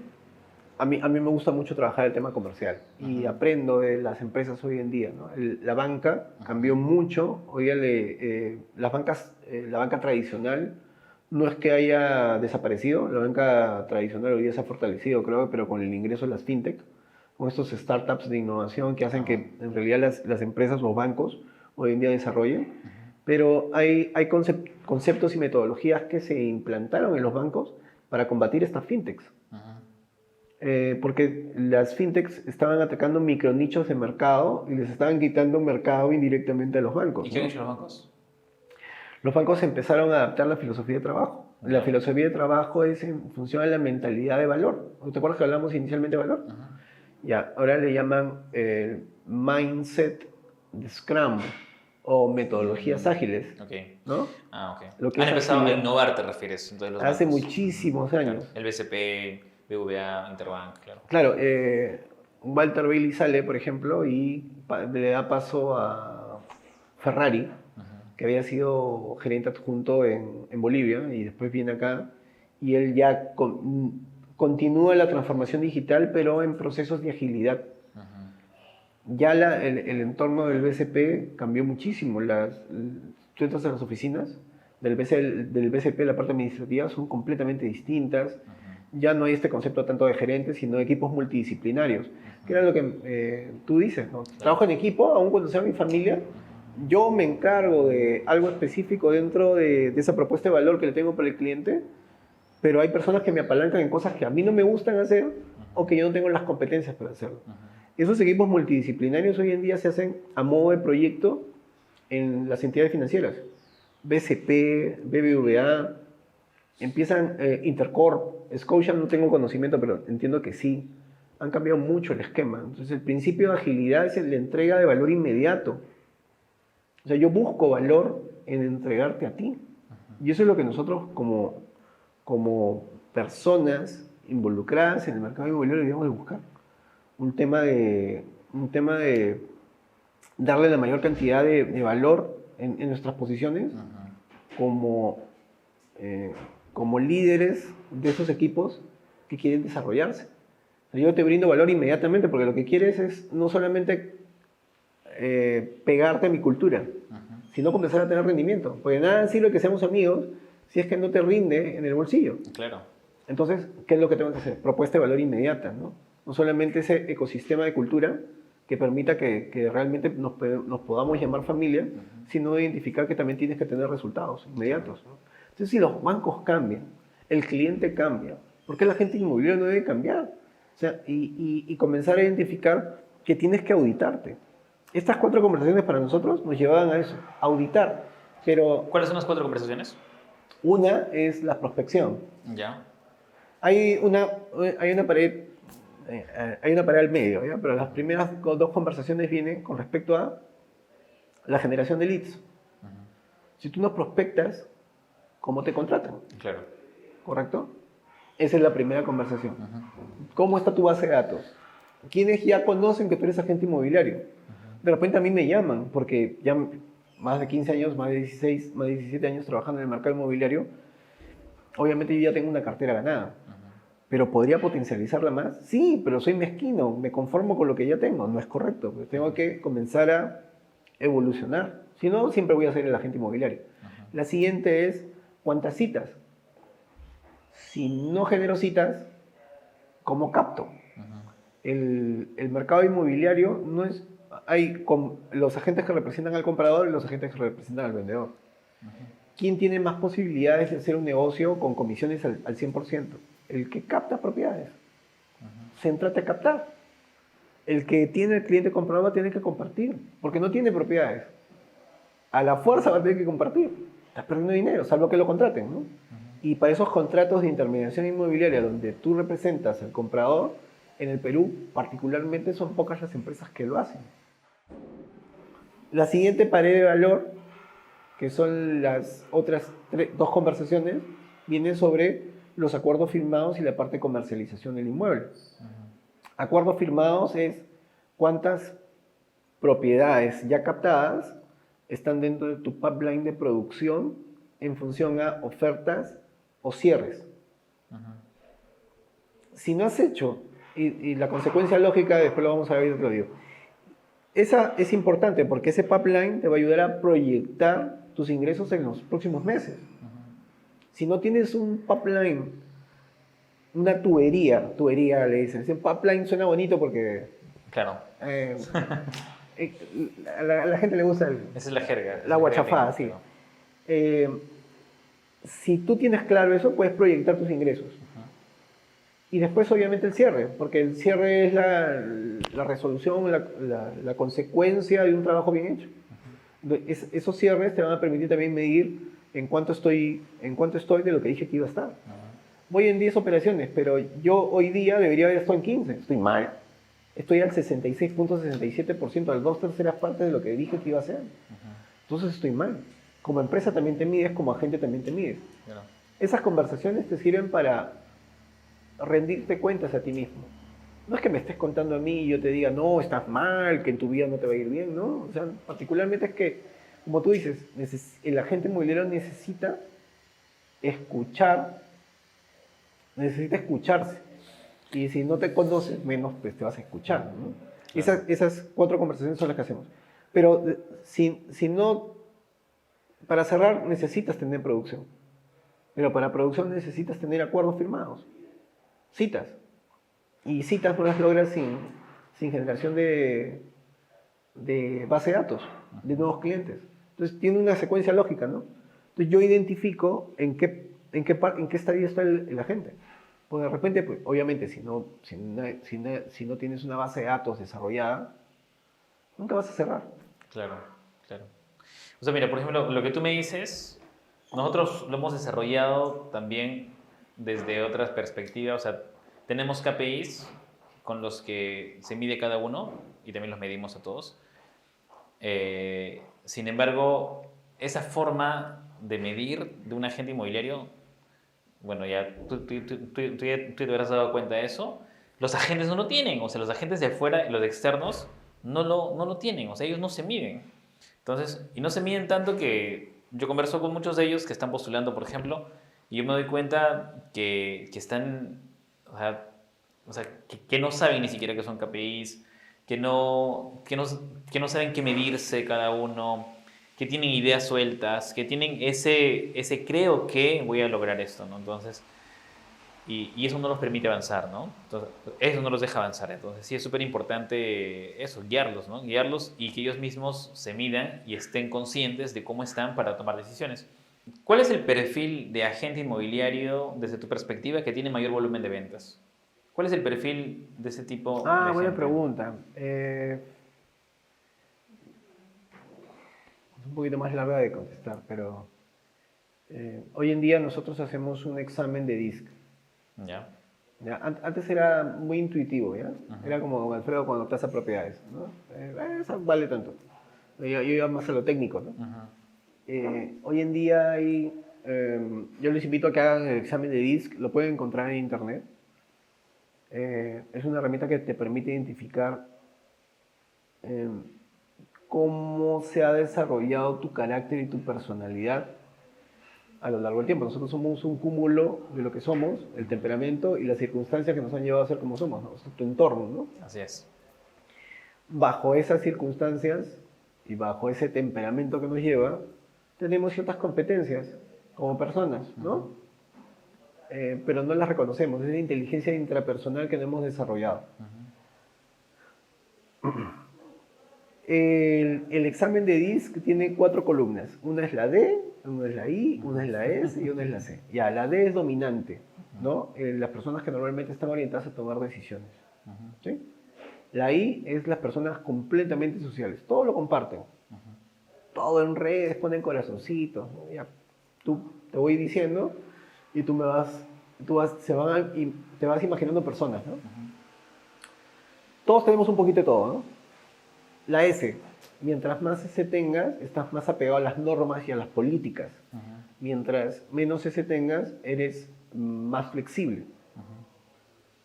S2: a mí me gusta mucho trabajar el tema comercial y aprendo de las empresas hoy en día, ¿no? La banca cambió mucho. Hoy día la banca tradicional no es que haya desaparecido, la banca tradicional hoy día se ha fortalecido, creo, pero con el ingreso de las fintech, con estos startups de innovación que hacen que en realidad las empresas o bancos hoy en día desarrollen. Pero hay conceptos y metodologías que se implantaron en los bancos para combatir estas fintechs. Porque las fintechs estaban atacando micronichos de mercado y les estaban quitando mercado indirectamente a los bancos,
S1: ¿Y qué han
S2: ¿no?
S1: hecho los bancos?
S2: Los bancos empezaron a adaptar la filosofía de trabajo. La filosofía de trabajo es en función de la mentalidad de valor. ¿Te acuerdas que hablamos inicialmente de valor? Ya, ahora le llaman mindset de Scrum o metodologías ágiles,
S1: Ok.
S2: ¿no?
S1: Ah, ok.
S2: Lo que
S1: Han
S2: es
S1: empezado a
S2: agilidad.
S1: innovar, te refieres, entonces los
S2: Hace
S1: bancos.
S2: muchísimos
S1: Claro.
S2: años.
S1: El BCP, BVA, Interbank, claro.
S2: Claro, Walter Bailey sale, por ejemplo, y le da paso a Ferrari, que había sido gerente adjunto en Bolivia y después viene acá, y él ya continúa la transformación digital, pero en procesos de agilidad. Ya el entorno del BCP cambió muchísimo. Tú entras a las oficinas del BCP, la parte administrativa, son completamente distintas. Ya no hay este concepto tanto de gerentes, sino de equipos multidisciplinarios, que era lo que tú dices, ¿no? Trabajo en equipo, aun cuando sea mi familia, yo me encargo de algo específico dentro de esa propuesta de valor que le tengo para el cliente, pero hay personas que me apalancan en cosas que a mí no me gustan hacer o que yo no tengo las competencias para hacerlo. Esos equipos multidisciplinarios hoy en día se hacen a modo de proyecto en las entidades financieras. BCP, BBVA, empiezan Intercorp, Scotia no tengo conocimiento, pero entiendo que sí. Han cambiado mucho el esquema. Entonces el principio de agilidad es la entrega de valor inmediato. O sea, yo busco valor en entregarte a ti. Y eso es lo que nosotros como personas involucradas en el mercado inmobiliario debemos de buscar. Un tema de darle la mayor cantidad de valor en nuestras posiciones como, como líderes de esos equipos que quieren desarrollarse. O sea, yo te brindo valor inmediatamente porque lo que quieres es no solamente pegarte a mi cultura, sino comenzar a tener rendimiento. Porque nada sirve que seamos amigos si es que no te rinde en el bolsillo.
S1: Claro.
S2: Entonces, ¿qué es lo que tengo que hacer? Propuesta de valor inmediata, ¿no? No solamente ese ecosistema de cultura que permita que realmente nos podamos llamar familia, sino identificar que también tienes que tener resultados inmediatos, ¿no? Entonces, si los bancos cambian, el cliente cambia, ¿por qué la gente inmobiliaria no debe cambiar? O sea, y comenzar a identificar que tienes que auditarte. Estas 4 conversaciones para nosotros nos llevaban a eso, auditar. Pero
S1: ¿Cuáles son las 4 conversaciones?
S2: una es la prospección.
S1: Ya.
S2: Hay una pared, hay una pared al medio, ¿ya? Pero las primeras 2 conversaciones vienen con respecto a la generación de leads. Si tú no prospectas, ¿cómo te contratan?
S1: Claro.
S2: ¿Correcto? Esa es la primera conversación. ¿Cómo está tu base de datos? ¿Quiénes ya conocen que tú eres agente inmobiliario? De repente a mí me llaman, porque ya más de 15 años, más de 16, más de 17 años trabajando en el mercado inmobiliario, Obviamente yo ya tengo una cartera ganada. ¿Pero podría potencializarla más? Sí, pero soy mezquino, me conformo con lo que ya tengo. No es correcto, pues tengo que comenzar a evolucionar. Si no, siempre voy a ser el agente inmobiliario. La siguiente es, ¿cuántas citas? Si no genero citas, ¿cómo capto? El mercado inmobiliario no es... los agentes que representan al comprador y los agentes que representan al vendedor. ¿Quién tiene más posibilidades de hacer un negocio con comisiones al 100%? El que capta propiedades. Céntrate a captar. El que tiene el cliente comprador va a tener que compartir, porque no tiene propiedades. A la fuerza va a tener que compartir. Estás perdiendo dinero, salvo que lo contraten, ¿no? Y para esos contratos de intermediación inmobiliaria donde tú representas al comprador, en el Perú particularmente son pocas las empresas que lo hacen. La siguiente pared de valor, que son las otras dos conversaciones, viene sobre los acuerdos firmados y la parte de comercialización del inmueble. Acuerdos firmados es cuántas propiedades ya captadas están dentro de tu pipeline de producción en función a ofertas o cierres. Si no has hecho, y la consecuencia lógica, después lo vamos a ver otro día, esa es importante porque ese pipeline te va a ayudar a proyectar tus ingresos en los próximos meses. Si no tienes un pipeline, una tubería le dicen. Ese pipeline suena bonito porque...
S1: Claro.
S2: A la gente le gusta
S1: esa es la jerga.
S2: La guachafada, sí. Si tú tienes claro eso, puedes proyectar tus ingresos. Y después, obviamente, el cierre, porque el cierre es la resolución, la consecuencia de un trabajo bien hecho. Esos cierres te van a permitir también medir en cuánto estoy de lo que dije que iba a estar. Voy en 10 operaciones, pero yo hoy día debería haber estado en 15. Estoy mal. Estoy al 66.67%, al 2/3 partes de lo que dije que iba a hacer. Entonces estoy mal. Como empresa también te mides, como agente también te mides. Claro. Esas conversaciones te sirven para rendirte cuentas a ti mismo. No es que me estés contando a mí y yo te diga, no, estás mal, que en tu vida no te va a ir bien, ¿no? O sea, particularmente es que, como tú dices, el agente inmobiliario necesita escucharse. Y si no te conoces, menos pues te vas a escuchar, ¿no? Claro. Esas 4 conversaciones son las que hacemos. Pero si no, para cerrar necesitas tener producción. Pero para producción necesitas tener acuerdos firmados. Citas. Y citas no las logras sin generación de base de datos, de nuevos clientes. Entonces tiene una secuencia lógica, ¿no? Entonces yo identifico en qué estadio está el agente. Pues de repente, pues, obviamente, si no tienes una base de datos desarrollada, nunca vas a cerrar.
S1: Claro, claro. O sea, mira, por ejemplo, lo que tú me dices, nosotros lo hemos desarrollado también desde otras perspectivas. O sea, tenemos KPIs con los que se mide cada uno y también los medimos a todos. Sin embargo, esa forma de medir de un agente inmobiliario, bueno, ya tú te habrás dado cuenta de eso. Los agentes no lo tienen, o sea, los agentes de afuera, los externos, no lo tienen, o sea, ellos no se miden. Entonces, y no se miden tanto que yo converso con muchos de ellos que están postulando, por ejemplo, y yo me doy cuenta que están, o sea que no saben ni siquiera qué son KPIs, que no saben qué medirse cada uno, que tienen ideas sueltas, que tienen ese creo que voy a lograr esto, ¿no? Entonces, y eso no los permite avanzar, ¿no? Entonces, eso no los deja avanzar. Entonces, sí es súper importante eso, guiarlos, ¿no? Guiarlos y que ellos mismos se midan y estén conscientes de cómo están para tomar decisiones. ¿Cuál es el perfil de agente inmobiliario, desde tu perspectiva, que tiene mayor volumen de ventas? ¿Cuál es el perfil de ese tipo de agente?
S2: Buena pregunta. Un poquito más larga de contestar, pero hoy en día nosotros hacemos un examen de DISC.
S1: ¿Ya?
S2: Antes era muy intuitivo, ¿ya? Era como Don Alfredo cuando tasa propiedades, ¿no? Eso vale tanto. Yo iba más a lo técnico, ¿no? Hoy en día yo les invito a que hagan el examen de DISC, lo pueden encontrar en internet. Es una herramienta que te permite identificar cómo se ha desarrollado tu carácter y tu personalidad a lo largo del tiempo. Nosotros somos un cúmulo de lo que somos, el temperamento y las circunstancias que nos han llevado a ser como somos, ¿no? O sea, tu entorno, ¿no?
S1: Así es.
S2: Bajo esas circunstancias y bajo ese temperamento que nos lleva, tenemos ciertas competencias como personas, ¿no? Pero no las reconocemos, es la inteligencia intrapersonal que no hemos desarrollado. El examen de DISC tiene 4 columnas. Una es la D, una es la I, una es la S y una es la C. Ya, la D es dominante, ¿no? Las personas que normalmente están orientadas a tomar decisiones. ¿Sí? La I es las personas completamente sociales. Todo lo comparten. Todo en redes, ponen corazoncitos, ¿no? Ya, te voy diciendo y te vas imaginando personas, ¿no? Todos tenemos un poquito de todo, ¿no? La S, mientras más S tengas, estás más apegado a las normas y a las políticas. Mientras menos S tengas, eres más flexible.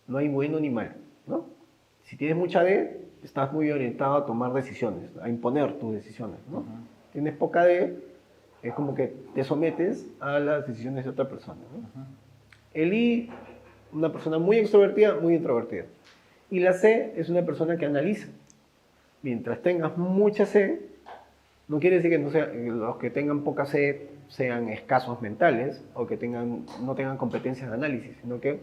S2: No hay bueno ni mal, ¿no? Si tienes mucha D, estás muy orientado a tomar decisiones, a imponer tus decisiones, ¿no? Tienes poca D, es como que te sometes a las decisiones de otra persona, ¿no? El I, una persona muy extrovertida, muy introvertida. Y la C es una persona que analiza. Mientras tengas mucha C, no quiere decir que los que tengan poca C sean escasos mentales o que no tengan competencias de análisis, sino que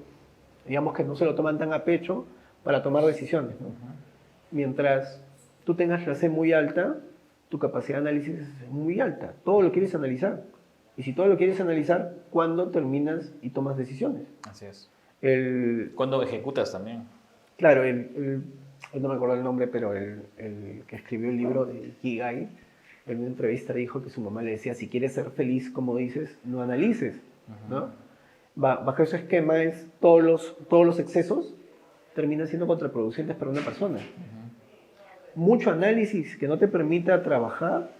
S2: digamos que no se lo toman tan a pecho para tomar decisiones, ¿no? Mientras tú tengas la C muy alta, tu capacidad de análisis es muy alta. Todo lo quieres analizar. Y si todo lo quieres analizar, ¿cuándo terminas y tomas decisiones?
S1: Así es.
S2: El,
S1: ¿Cuándo ejecutas también?
S2: Claro, no me acuerdo el nombre, pero el que escribió el libro de Ikigai, en una entrevista dijo que su mamá le decía, si quieres ser feliz, como dices, no analices, ¿no? Bajo ese esquema es todos los excesos terminan siendo contraproducentes para una persona. Mucho análisis que no te permita trabajar,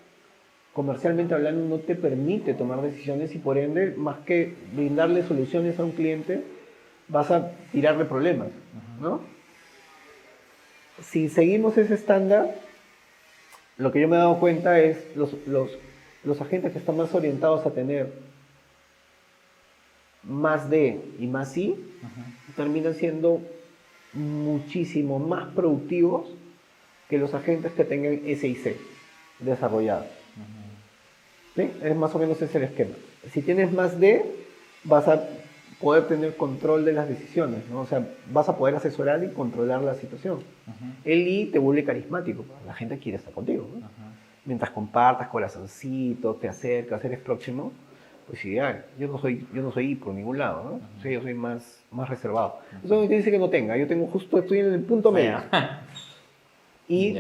S2: comercialmente hablando, no te permite tomar decisiones y por ende, más que brindarle soluciones a un cliente, vas a tirarle problemas, ¿no? Si seguimos ese estándar, lo que yo me he dado cuenta es los agentes que están más orientados a tener más D y más I, terminan siendo muchísimo más productivos que los agentes que tengan S y C desarrollados. ¿Sí? Es más o menos ese el esquema. Si tienes más D, vas a poder tener control de las decisiones, ¿no? O sea, vas a poder asesorar y controlar la situación. El I te vuelve carismático, la gente quiere estar contigo, ¿no? Mientras compartas corazoncitos, te acercas, eres próximo, pues ideal. Yo no soy I por ningún lado, ¿no? O sea, yo soy más reservado. Eso no quiere decir que no tenga, estoy en el punto medio. Y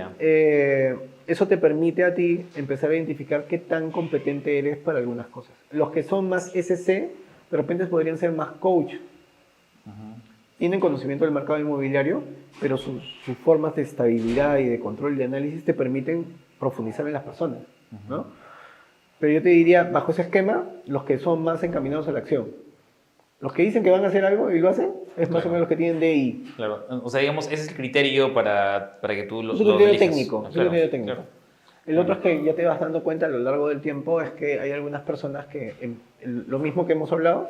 S2: eso te permite a ti empezar a identificar qué tan competente eres para algunas cosas. Los que son más SC, de repente podrían ser más coach. Tienen conocimiento del mercado inmobiliario, pero sus formas de estabilidad y de control y de análisis te permiten profundizar en las personas, ¿no? Pero yo te diría, bajo ese esquema, los que son más encaminados a la acción. Los que dicen que van a hacer algo y lo hacen, es más o menos los que tienen DI.
S1: Claro, o sea, digamos, ese es el criterio para que tú lo
S2: Es un criterio
S1: elijas.
S2: técnico.
S1: Claro.
S2: El otro es que ya te vas dando cuenta a lo largo del tiempo, es que hay algunas personas que, lo mismo que hemos hablado,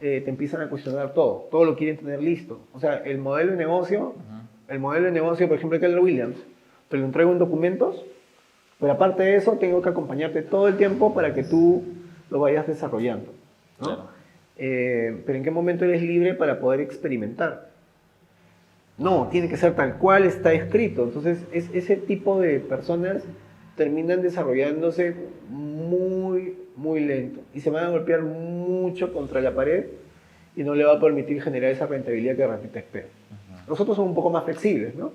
S2: te empiezan a cuestionar todo. Todo lo quieren tener listo. O sea, el modelo de negocio, por ejemplo, de Keller Williams, te lo entrego en documentos, pero aparte de eso, tengo que acompañarte todo el tiempo para que tú lo vayas desarrollando, ¿no?
S1: Claro.
S2: Pero ¿en qué momento eres libre para poder experimentar? No, tiene que ser tal cual está escrito. Entonces, ese tipo de personas terminan desarrollándose muy, muy lento y se van a golpear mucho contra la pared y no le va a permitir generar esa rentabilidad que de repente espera. Nosotros somos un poco más flexibles, ¿no?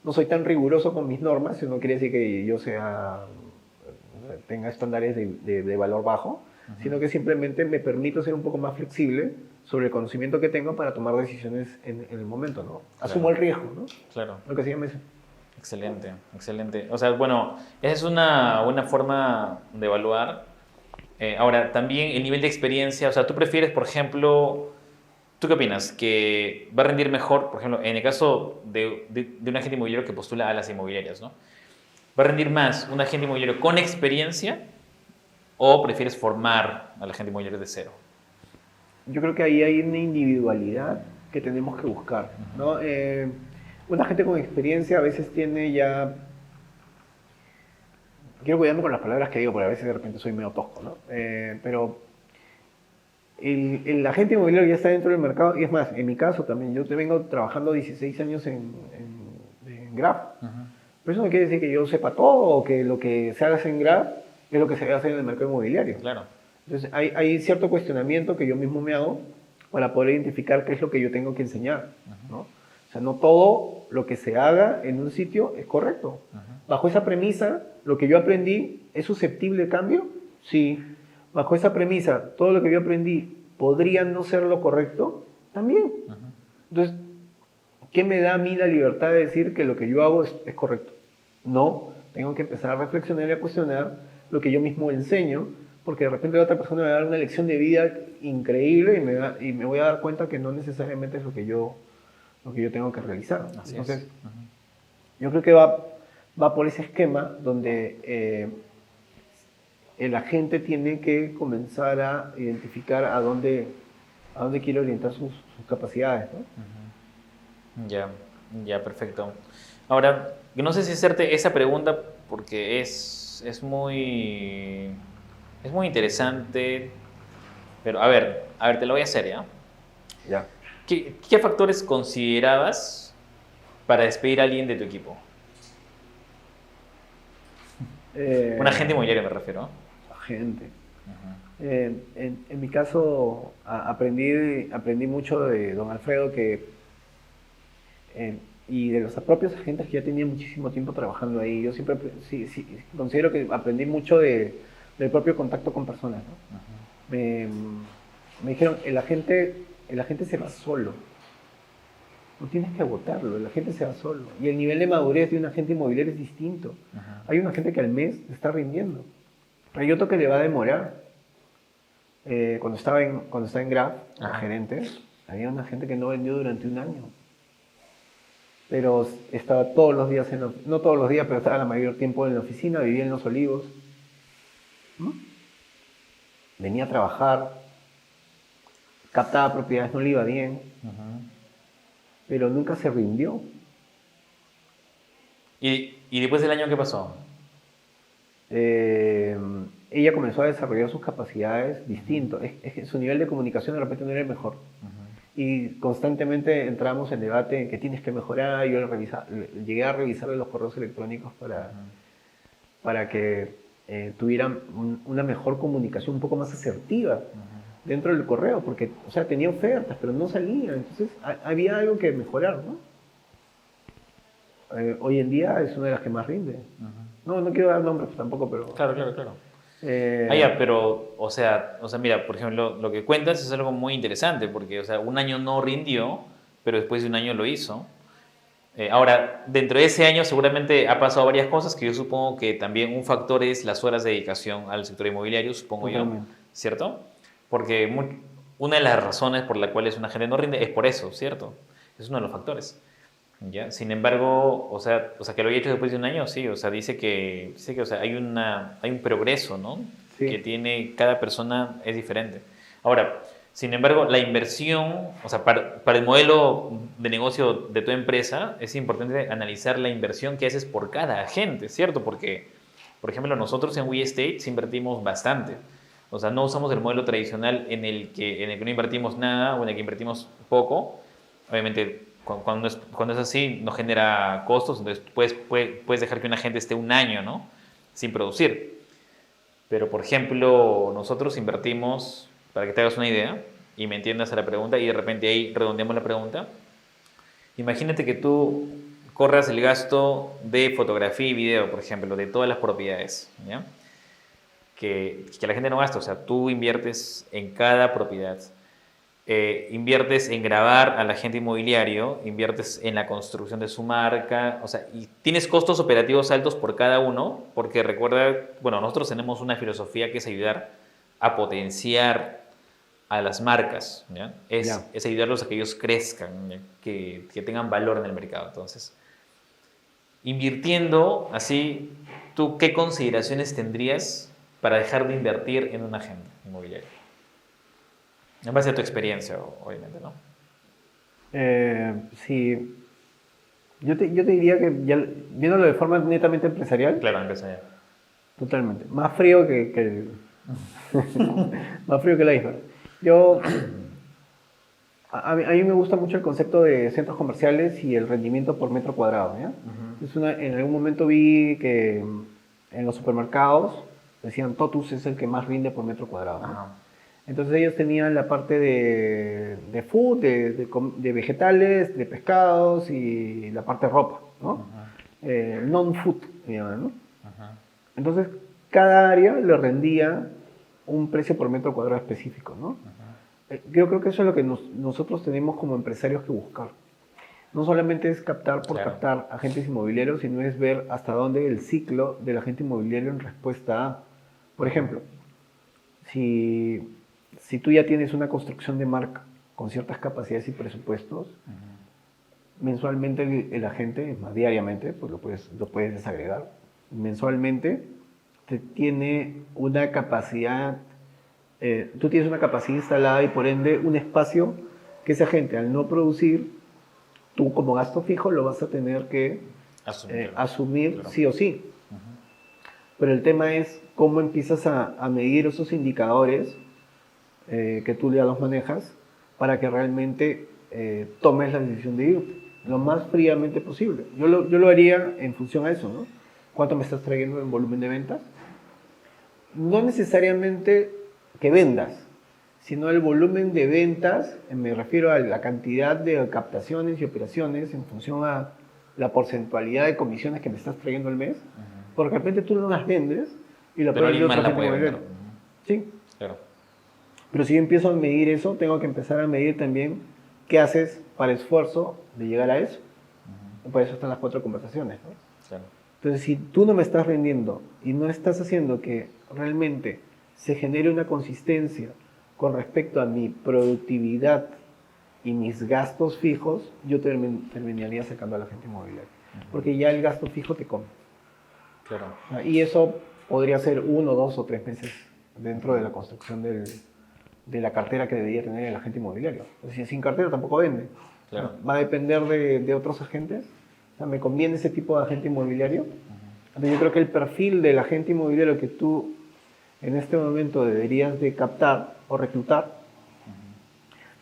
S2: No soy tan riguroso con mis normas, eso no quiere decir que yo tenga estándares de valor bajo, sino que simplemente me permito ser un poco más flexible sobre el conocimiento que tengo para tomar decisiones en el momento, ¿no? Asumo el riesgo, ¿no?
S1: Claro.
S2: Lo que se llama eso.
S1: Excelente, excelente. O sea, bueno, esa es una buena forma de evaluar. Ahora, también el nivel de experiencia, o sea, tú prefieres, por ejemplo, ¿tú qué opinas? ¿Que va a rendir mejor, por ejemplo, en el caso de un agente inmobiliario que postula a las inmobiliarias, ¿no? ¿Va a rendir más un agente inmobiliario con experiencia ¿O prefieres formar a la gente inmobiliaria de cero?
S2: Yo creo que ahí hay una individualidad que tenemos que buscar, ¿no? Una gente con experiencia a veces tiene ya... Quiero cuidarme con las palabras que digo, porque a veces de repente soy medio tosco, ¿no? Pero el agente inmobiliario ya está dentro del mercado, y es más, en mi caso también, yo te vengo trabajando 16 años en Grab. Pero eso no quiere decir que yo sepa todo o que lo que se haga en Grab es lo que se hace en el mercado inmobiliario.
S1: Claro.
S2: Entonces hay cierto cuestionamiento que yo mismo me hago para poder identificar qué es lo que yo tengo que enseñar, ¿no? O sea, no todo lo que se haga en un sitio es correcto. Bajo esa premisa, lo que yo aprendí es susceptible de cambio, sí. Bajo esa premisa, todo lo que yo aprendí podría no ser lo correcto, también. Entonces, ¿qué me da a mí la libertad de decir que lo que yo hago es correcto? No, tengo que empezar a reflexionar y a cuestionar lo que yo mismo enseño, porque de repente la otra persona me va a dar una lección de vida increíble y me voy a dar cuenta que no necesariamente es lo que yo tengo que realizar.
S1: Así
S2: Entonces,
S1: es.
S2: yo creo que va por ese esquema donde el agente tiene que comenzar a identificar a dónde quiere orientar sus capacidades, ¿no?
S1: Ya, perfecto. Ahora, no sé si hacerte esa pregunta porque es muy interesante, pero a ver, te lo voy a hacer, ¿ya?
S2: Ya.
S1: ¿Qué factores considerabas para despedir a alguien de tu equipo? Un agente inmobiliario me refiero.
S2: Agente. En mi caso, aprendí mucho de don Alfredo y de los propios agentes que ya tenía muchísimo tiempo trabajando ahí. Yo siempre sí, considero que aprendí mucho del propio contacto con personas, ¿no? Me dijeron, el agente se va solo. No tienes que agotarlo, el agente se va solo. Y el nivel de madurez de un agente inmobiliario es distinto. Hay un agente que al mes está rindiendo. Hay otro que le va a demorar. Cuando estaba en Grab, gerente, había una gente que no vendió durante un año. Pero estaba todos los días, no todos los días, pero estaba la mayor tiempo en la oficina, vivía en Los Olivos. Venía a trabajar, captaba propiedades, no le iba bien, pero nunca se rindió.
S1: ¿Y después del año qué pasó?
S2: Ella comenzó a desarrollar sus capacidades distinto. Es que su nivel de comunicación de repente no era el mejor. Y constantemente entramos en debate en que tienes que mejorar. Yo llegué a revisar los correos electrónicos para que tuvieran una mejor comunicación, un poco más asertiva dentro del correo, porque, o sea, tenía ofertas, pero no salía. Entonces, había algo que mejorar, ¿no? Hoy en día es una de las que más rinde. No quiero dar nombres tampoco, pero...
S1: Claro. Pero, o sea, mira, por ejemplo, lo que cuentas es algo muy interesante, porque, o sea, un año no rindió, pero después de un año lo hizo. Ahora, dentro de ese año seguramente ha pasado varias cosas que yo supongo que también un factor es las horas de dedicación al sector inmobiliario, supongo yo, ¿cierto? Porque una de las razones por las cuales una gente no rinde es por eso, ¿cierto? Es uno de los factores. ¿Ya? Sin embargo, o sea, que lo haya hecho después de un año, sí, o sea, dice que o sea, hay un progreso, ¿no?
S2: Sí.
S1: Que tiene cada persona es diferente. Ahora, sin embargo, la inversión, o sea, para el modelo de negocio de tu empresa, es importante analizar la inversión que haces por cada agente, ¿cierto? Porque, por ejemplo, nosotros en WeEstate invertimos bastante. O sea, no usamos el modelo tradicional en el que no invertimos nada o en el que invertimos poco. Obviamente, cuando es así, no genera costos, entonces puedes dejar que un agente esté un año, ¿no? Sin producir. Pero, por ejemplo, nosotros invertimos, para que te hagas una idea y me entiendas a la pregunta, y de repente ahí redondeamos la pregunta. Imagínate que tú corras el gasto de fotografía y video, por ejemplo, de todas las propiedades, ¿ya? Que la gente no gasta, o sea, tú inviertes en cada propiedad. Inviertes en grabar al agente inmobiliario, inviertes en la construcción de su marca, o sea, y tienes costos operativos altos por cada uno, porque recuerda, bueno, nosotros tenemos una filosofía que es ayudar a potenciar a las marcas, ¿ya? Es ayudarlos a que ellos crezcan, ¿ya? Que tengan valor en el mercado. Entonces, invirtiendo así, ¿tú qué consideraciones tendrías para dejar de invertir en un agente inmobiliario? En base a tu experiencia, obviamente, ¿no?
S2: Sí, yo te diría que ya, viéndolo de forma netamente empresarial,
S1: Claro, empecé ya.
S2: totalmente. Más frío más frío que el iceberg. Yo, a mí me gusta mucho el concepto de centros comerciales y el rendimiento por metro cuadrado, ¿ya? En algún momento vi que en los supermercados decían Totus es el que más rinde por metro cuadrado, ¿no?
S1: Ajá.
S2: Entonces ellos tenían la parte de food, de vegetales, de pescados y la parte de ropa, ¿no? Non-food, se llama, ¿no?
S1: Ajá.
S2: Entonces cada área le rendía un precio por metro cuadrado específico, ¿no? Yo creo que eso es lo que nosotros tenemos como empresarios que buscar. No solamente es captar por
S1: Claro.
S2: captar agentes inmobiliarios, sino es ver hasta dónde el ciclo del agente inmobiliario en respuesta a, por ejemplo, si tú ya tienes una construcción de marca con ciertas capacidades y presupuestos, mensualmente agente, más diariamente, pues lo puedes desagregar, mensualmente tiene una capacidad, tú tienes una capacidad instalada y por ende un espacio que ese agente al no producir, tú como gasto fijo lo vas a tener que asumir
S1: Claro.
S2: sí o sí. Pero el tema es cómo empiezas a medir esos indicadores que tú ya los manejas para que realmente tomes la decisión de irte lo más fríamente posible. Yo lo haría en función a eso, ¿no? ¿Cuánto me estás trayendo en volumen de ventas? No necesariamente que vendas, sino el volumen de ventas, me refiero a la cantidad de captaciones y operaciones en función a la porcentualidad de comisiones que me estás trayendo al mes, porque de repente tú no las vendes y la
S1: Pero
S2: puede vender
S1: alguien más
S2: otra
S1: la
S2: gente
S1: puede vender.
S2: inmobiliaria. Sí,
S1: Claro.
S2: pero si yo empiezo a medir eso, tengo que empezar a medir también qué haces para esfuerzo de llegar a eso. Por eso están las 4 conversaciones, ¿no?
S1: Claro.
S2: Entonces, si tú no me estás rindiendo y no estás haciendo que realmente se genere una consistencia con respecto a mi productividad y mis gastos fijos, yo terminaría sacando a la gente inmobiliaria. Porque ya el gasto fijo te come.
S1: Claro.
S2: Y eso podría ser 1, 2 o 3 meses dentro de la construcción de la cartera que debería tener el agente inmobiliario. Es decir, sin cartera tampoco vende.
S1: Claro.
S2: Va a depender de otros agentes. O sea, ¿me conviene ese tipo de agente inmobiliario? Entonces yo creo que el perfil del agente inmobiliario que tú en este momento deberías de captar o reclutar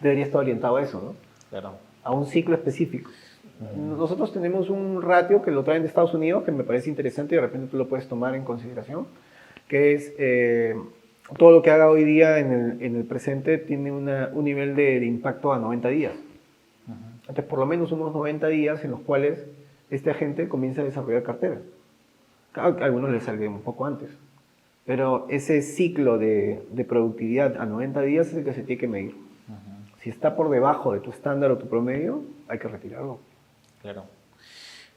S2: debería estar orientado a eso, ¿no?
S1: Claro.
S2: A un ciclo específico. Nosotros tenemos un ratio que lo traen de Estados Unidos que me parece interesante y de repente tú lo puedes tomar en consideración, que es todo lo que haga hoy día en el presente tiene un nivel de impacto a 90 días. Entonces, por lo menos unos 90 días en los cuales este agente comienza a desarrollar cartera. Claro que a algunos les sale un poco antes, pero ese ciclo de productividad a 90 días es el que se tiene que medir. Si está por debajo de tu estándar o tu promedio, hay que retirarlo.
S1: Claro.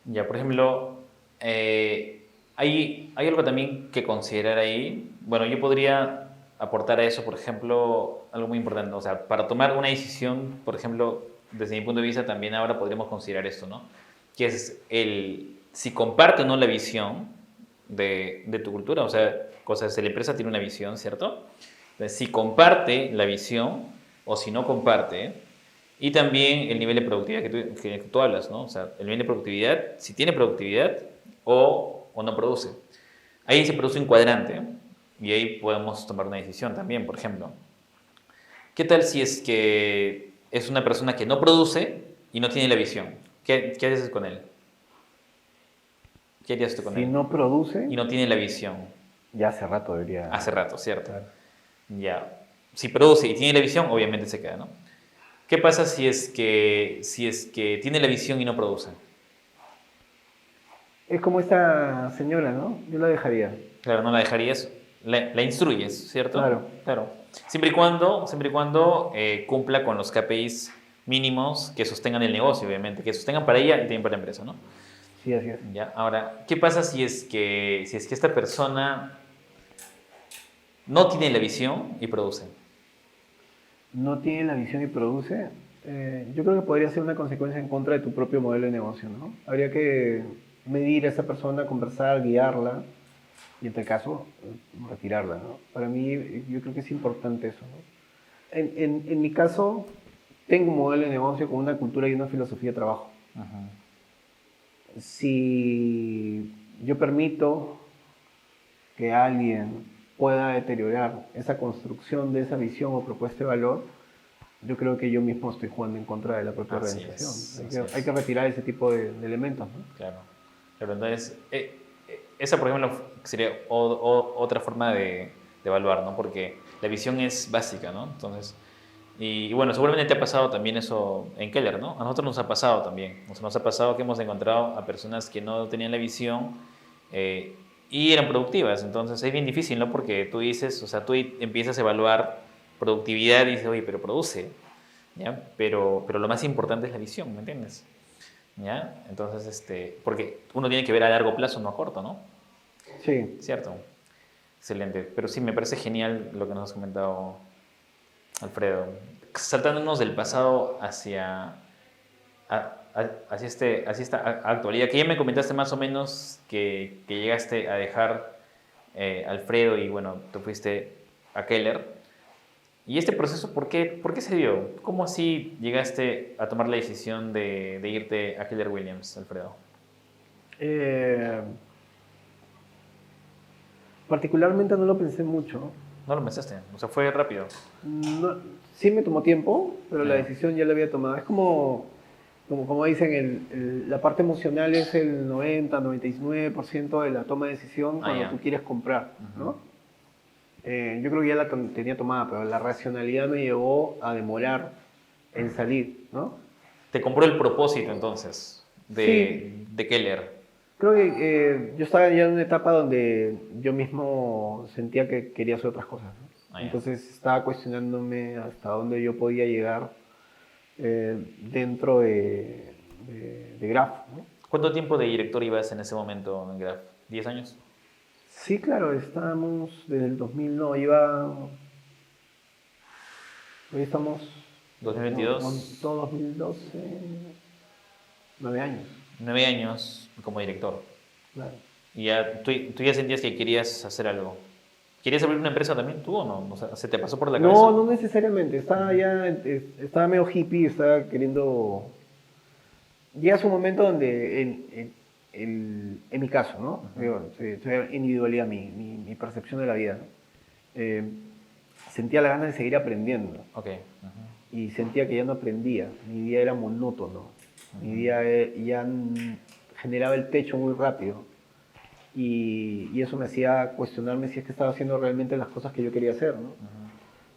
S1: Ya, por ejemplo, hay algo también que considerar ahí. Bueno, yo podría aportar a eso, por ejemplo, algo muy importante. O sea, para tomar una decisión, por ejemplo, desde mi punto de vista, también ahora podríamos considerar esto, ¿no? Que es si comparte o no la visión de tu cultura. O sea, cosas, la empresa tiene una visión, ¿cierto? Entonces, si comparte la visión o si no comparte, y también el nivel de productividad que tú hablas, ¿no? O sea, el nivel de productividad, si tiene productividad o no produce. Ahí se produce un cuadrante y ahí podemos tomar una decisión también, por ejemplo. ¿Qué tal si es que es una persona que no produce y no tiene la visión? ¿Qué haces con él? ¿Qué harías tú con
S2: Si
S1: él?
S2: no produce,
S1: Y no tiene la visión.
S2: ya hace rato debería...
S1: Hace rato, ¿cierto?
S2: Claro.
S1: Ya. Si produce y tiene la visión, obviamente se queda, ¿no? ¿Qué pasa si es que tiene la visión y no produce?
S2: Es como esta señora, ¿no? Yo la dejaría.
S1: Claro, no la dejarías, la instruyes, ¿cierto?
S2: Claro.
S1: Claro. Siempre y cuando cumpla con los KPIs mínimos que sostengan el negocio, obviamente, que sostengan para ella y también para la empresa, ¿no?
S2: Sí, así es.
S1: Ya. Ahora, ¿qué pasa si es que esta persona no tiene la visión y produce?
S2: No tiene la visión y produce. Yo creo que podría ser una consecuencia en contra de tu propio modelo de negocio, ¿no? Habría que medir a esa persona, conversar, guiarla y en tal caso, retirarla, ¿no? Para mí, yo creo que es importante eso, ¿no? En mi caso, tengo un modelo de negocio con una cultura y una filosofía de trabajo.
S1: Ajá.
S2: Si yo permito que alguien pueda deteriorar esa construcción de esa visión o propuesta de valor, yo creo que yo mismo estoy jugando en contra de la propia
S1: Así
S2: organización.
S1: es,
S2: Hay
S1: así
S2: que, hay
S1: es.
S2: que retirar ese tipo de elementos, ¿no?
S1: Claro. Claro, entonces, esa, por ejemplo, sería otra forma de evaluar, ¿no? Porque la visión es básica, ¿no? Entonces, y bueno, seguramente te ha pasado también eso en Keller, ¿no? A nosotros nos ha pasado también. Nos ha pasado que hemos encontrado a personas que no tenían la visión eh, y eran productivas. Entonces, es bien difícil, ¿no? Porque tú dices, o sea, tú empiezas a evaluar productividad y dices, oye, pero produce, ¿ya? Pero lo más importante es la visión, ¿me entiendes? ¿Ya? Entonces, porque uno tiene que ver a largo plazo, no a corto, ¿no?
S2: Sí.
S1: Cierto. Excelente. Pero sí, me parece genial lo que nos has comentado, Alfredo. Saltándonos del pasado hacia esta actualidad, que ya me comentaste más o menos que llegaste a dejar Alfredo y bueno, tú fuiste a Keller. ¿Y este proceso por qué se dio? ¿Cómo así llegaste a tomar la decisión de irte a Keller Williams, Alfredo?
S2: Eh, particularmente no lo pensé mucho.
S1: No lo pensaste, o sea, fue rápido.
S2: No, sí me tomó tiempo, pero
S1: Ah,
S2: la
S1: ya.
S2: decisión ya la había tomado. Es como dicen, la parte emocional es el 90-99% de la toma de decisión
S1: Ah,
S2: cuando
S1: ya.
S2: tú quieres comprar,
S1: Ujú.
S2: ¿no? Yo creo que ya tenía tomada, pero la racionalidad me llevó a demorar en salir, ¿no?
S1: Te compró el propósito entonces
S2: Sí,
S1: de Keller.
S2: creo que yo estaba ya en una etapa donde yo mismo sentía que quería hacer otras cosas, ¿no?
S1: Ah, ya.
S2: Entonces estaba cuestionándome hasta dónde yo podía llegar dentro de Graph, ¿no?
S1: ¿Cuánto tiempo de director ibas en ese momento en Graph? ¿10 años?
S2: Sí, claro, estábamos desde el 2000, no, hoy estamos,
S1: ¿2022?
S2: todo 2012, 9 años,
S1: 9 años como director.
S2: claro.
S1: Y ya, tú ya sentías que querías hacer algo. ¿Querías abrir una empresa también tú o no? O sea, ¿se te pasó por la cabeza?
S2: No, no necesariamente, estaba medio hippie, estaba queriendo. Llega un momento donde, en mi caso, ¿no? Digo, soy individualidad, mi percepción de la vida, ¿no? Eh, Sentía la gana de seguir aprendiendo
S1: Ok. Ujú.
S2: y sentía que ya no aprendía, mi día era monótono, mi día ya generaba el techo muy rápido y eso me hacía cuestionarme si es que estaba haciendo realmente las cosas que yo quería hacer, ¿no?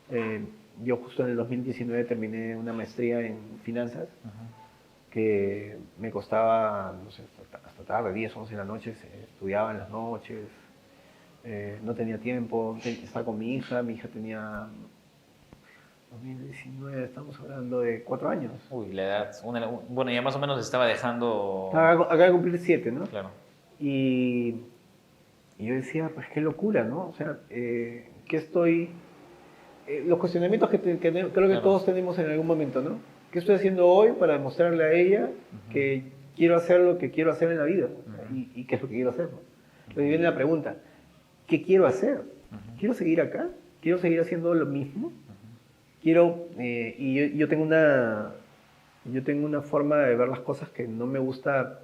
S2: Eh, yo justo en el 2019 terminé una maestría en finanzas que me costaba, no sé, hasta tarde, 10, 11 de la noche, estudiaba en las noches, no tenía tiempo, estaba con mi hija tenía 2019, estamos hablando de 4 años.
S1: Uy, la edad. Bueno, ya más o menos estaba dejando.
S2: Acaba de cumplir 7, ¿no?
S1: Claro.
S2: Y, y yo decía, pues qué locura, ¿no? O sea, ¿qué estoy los cuestionamientos creo que
S1: Claro.
S2: todos tenemos en algún momento, ¿no? ¿Qué estoy haciendo hoy para demostrarle a ella que quiero hacer lo que quiero hacer en la vida? Y qué es lo que quiero hacer, ¿no? Entonces viene la pregunta, ¿qué quiero hacer? ¿Quiero seguir acá? ¿Quiero seguir haciendo lo mismo? Yo tengo una forma de ver las cosas que no me gusta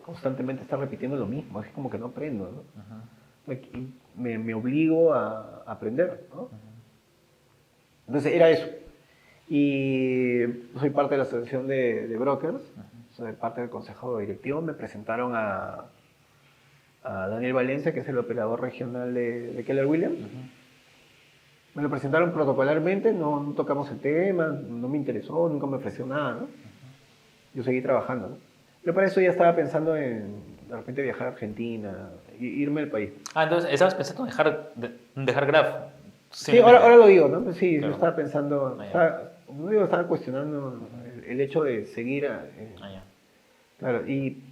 S2: constantemente estar repitiendo lo mismo, es como que no aprendo, ¿no? Me obligo a aprender, ¿no? Entonces era eso. Y soy parte de la asociación de brokers, soy parte del consejo directivo. Me presentaron a Daniel Valencia, que es el operador regional de Keller Williams. Me lo presentaron protocolarmente, no tocamos el tema, no me interesó, nunca me ofreció nada, ¿no? Yo seguí trabajando, ¿no? Pero para eso ya estaba pensando en de repente viajar a Argentina, irme del país.
S1: Ah, entonces estabas pensando en dejar Graph.
S2: Sí,
S1: Simplemente.
S2: ahora lo digo, ¿no? Pues sí, yo
S1: Claro.
S2: estaba pensando,
S1: Ah, ya.
S2: no digo, estaba cuestionando el hecho de seguir,
S1: Ah, ya.
S2: claro, y